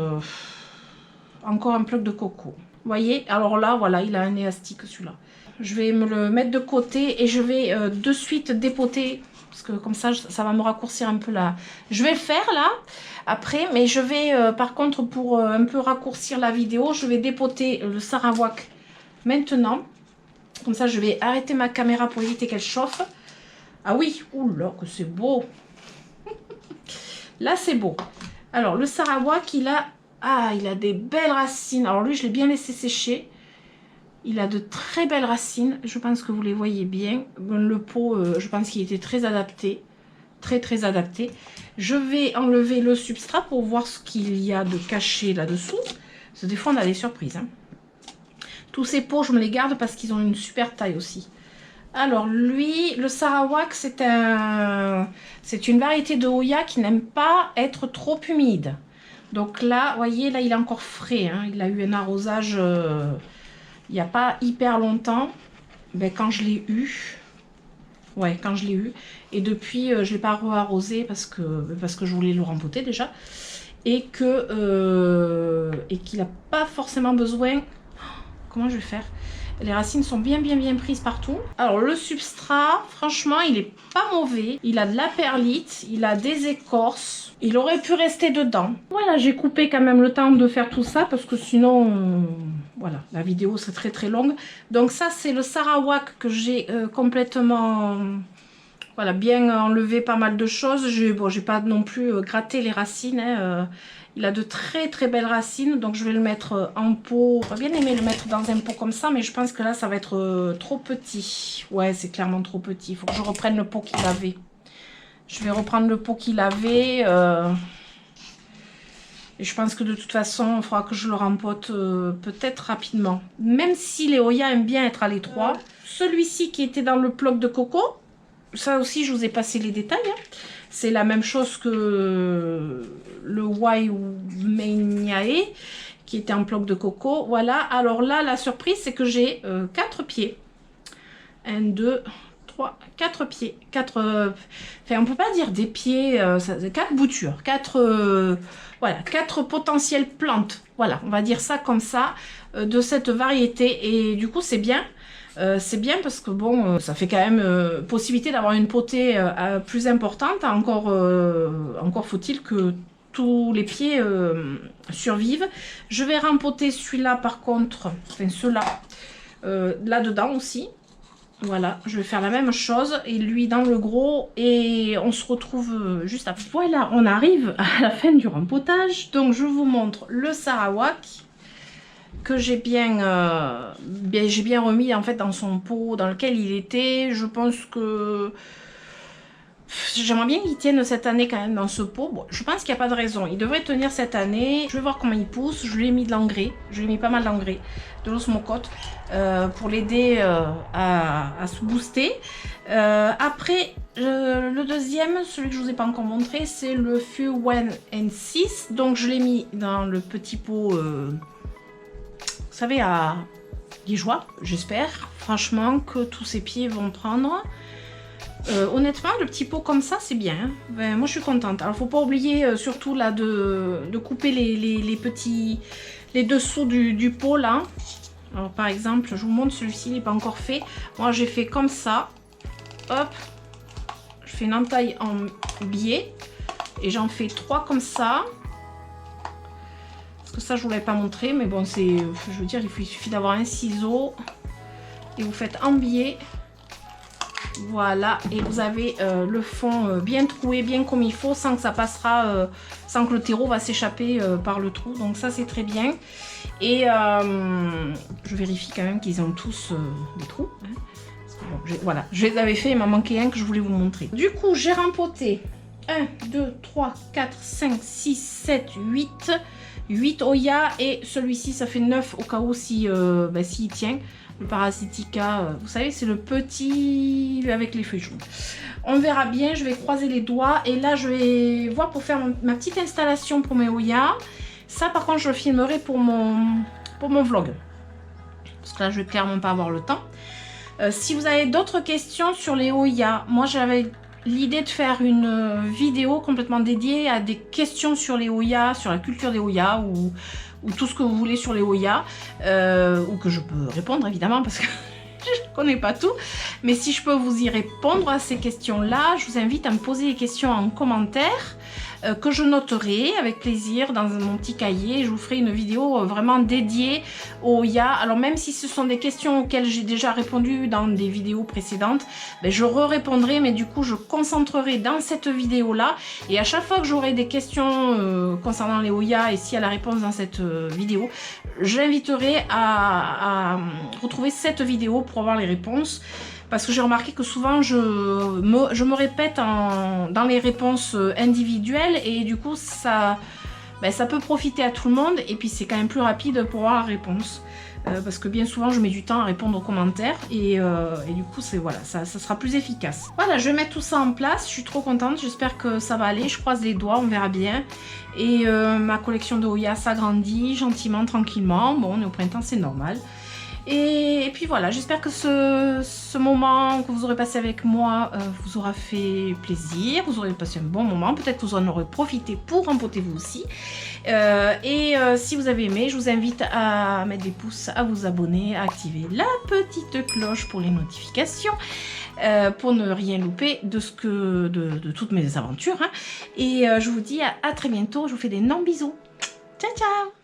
Encore un plug de coco. Vous voyez, alors là, voilà, il a un élastique celui-là. je vais me le mettre de côté et je vais de suite dépoter. Parce que comme ça va me raccourcir un peu là. Je vais le faire là, après. Mais je vais, par contre, pour un peu raccourcir la vidéo, je vais dépoter le Sarawak maintenant. Comme ça, je vais arrêter ma caméra pour éviter qu'elle chauffe. Ah oui, oula, que c'est beau. Là, c'est beau. Alors, le Sarawak, il a des belles racines. Alors lui, je l'ai bien laissé sécher. Il a de très belles racines. Je pense que vous les voyez bien. Le pot, je pense qu'il était très adapté. Très adapté. Je vais enlever le substrat pour voir ce qu'il y a de caché là-dessous. Parce que des fois, on a des surprises. Hein. Tous ces pots, je me les garde parce qu'ils ont une super taille aussi. Alors lui, le Sarawak, c'est une variété de Hoya qui n'aime pas être trop humide. Donc là, vous voyez, là, il est encore frais. Hein. Il a eu un arrosage... il n'y a pas hyper longtemps, ben, quand je l'ai eu, quand je l'ai eu, et depuis je ne l'ai pas re-arrosé parce que je voulais le rempoter déjà, et qu'il n'a pas forcément besoin. Comment je vais faire? Les racines sont bien prises partout. Alors le substrat, franchement, il est pas mauvais. Il a de la perlite, il a des écorces. Il aurait pu rester dedans. Voilà, j'ai coupé quand même le temps de faire tout ça parce que sinon, voilà, la vidéo serait très longue. Donc ça, c'est le Sarawak que j'ai complètement, voilà, bien enlevé pas mal de choses. J'ai pas non plus gratté les racines. Hein, il a de très belles racines, donc je vais le mettre en pot. J'aurais bien aimé le mettre dans un pot comme ça, mais je pense que là, ça va être trop petit. Ouais, c'est clairement trop petit. Il faut que je reprenne le pot qu'il avait. Je vais reprendre le pot qu'il avait. Et je pense que de toute façon, il faudra que je le rempote peut-être rapidement. Même si les Hoya aiment bien être à l'étroit. Celui-ci qui était dans le bloc de coco, ça aussi, je vous ai passé les détails. Hein. C'est la même chose que le Waimaniae qui était en bloc de coco. Voilà, alors là, la surprise, c'est que j'ai 4 pieds. 1, 2, 3, 4 pieds. 4, enfin, on peut pas dire des pieds, 4 boutures. 4, voilà, 4 potentielles plantes. Voilà, on va dire ça comme ça, de cette variété. Et du coup, c'est bien. C'est bien parce que bon, ça fait quand même possibilité d'avoir une potée plus importante. Encore faut-il que tous les pieds survivent. Je vais rempoter celui-là par contre, enfin ceux-là, là-dedans aussi. Voilà, je vais faire la même chose et lui dans le gros et on se retrouve juste après. Voilà, on arrive à la fin du rempotage. Donc je vous montre le Sarawak que j'ai bien remis en fait dans son pot dans lequel il était. Je pense que j'aimerais bien qu'il tienne cette année quand même dans ce pot. Bon, je pense qu'il n'y a pas de raison. Il devrait tenir cette année. Je vais voir comment il pousse. Je lui ai mis de l'engrais. Je lui ai mis pas mal d'engrais, de l'osmocote, pour l'aider à se booster. Après, le deuxième, celui que je vous ai pas encore montré, c'est le Fuwen N6. Donc je l'ai mis dans le petit pot... vous savez, à liégeois, j'espère franchement que tous ces pieds vont prendre. Honnêtement, le petit pot comme ça, c'est bien. Hein. Ben, moi, je suis contente. Alors, faut pas oublier surtout là de couper les dessous du pot là. Alors, par exemple, je vous montre celui-ci, il n'est pas encore fait. Moi, j'ai fait comme ça. Hop, je fais une entaille en biais et j'en fais 3 comme ça. Parce que ça, je vous l'avais pas montré, mais bon, c'est, je veux dire, il suffit d'avoir un ciseau et vous faites en biais. Voilà, et vous avez le fond bien troué, bien comme il faut, sans que ça passera, sans que le terreau va s'échapper par le trou. Donc ça, c'est très bien. Et je vérifie quand même qu'ils ont tous des trous. Hein. Bon, voilà, je les avais fait, il m'en manquait un que je voulais vous montrer. Du coup, j'ai rempoté 1, 2, 3, 4, 5, 6, 7, 8 Hoya et celui-ci, ça fait 9 au cas où s'il tient. Le Parasitica, vous savez, c'est le petit avec les feuilles jaunes. On verra bien, je vais croiser les doigts. Et là, je vais voir pour faire ma petite installation pour mes Hoya. Ça, par contre, je le filmerai pour mon vlog. Parce que là, je vais clairement pas avoir le temps. Si vous avez d'autres questions sur les Hoya, moi, j'avais l'idée de faire une vidéo complètement dédiée à des questions sur les Hoya, sur la culture des Hoya ou tout ce que vous voulez sur les Hoya, ou que je peux répondre évidemment parce que Je connais pas tout, mais si je peux vous y répondre à ces questions-là, je vous invite à me poser les questions en commentaire que je noterai avec plaisir dans mon petit cahier. Je vous ferai une vidéo vraiment dédiée au Ouya. Alors même si ce sont des questions auxquelles j'ai déjà répondu dans des vidéos précédentes, ben, je répondrai, mais du coup je concentrerai dans cette vidéo-là. Et à chaque fois que j'aurai des questions concernant les Ouya et s'il y a la réponse dans cette vidéo, j'inviterai à retrouver cette vidéo pour avoir les réponses. Parce que j'ai remarqué que souvent je me répète dans les réponses individuelles et du coup ça peut profiter à tout le monde et puis c'est quand même plus rapide pour avoir la réponse. Parce que bien souvent je mets du temps à répondre aux commentaires et du coup voilà, ça sera plus efficace. Voilà, je vais mettre tout ça en place, je suis trop contente, j'espère que ça va aller, je croise les doigts, on verra bien. Et ma collection de Ouya s'agrandit gentiment, tranquillement, bon on est au printemps, c'est normal. Et puis voilà, j'espère que ce moment que vous aurez passé avec moi vous aura fait plaisir, vous aurez passé un bon moment, peut-être que vous en aurez profité pour rempoter vous aussi. Si vous avez aimé, je vous invite à mettre des pouces, à vous abonner, à activer la petite cloche pour les notifications, pour ne rien louper de toutes mes aventures. Hein. Et je vous dis à très bientôt, je vous fais d'énormes bisous. Ciao ciao.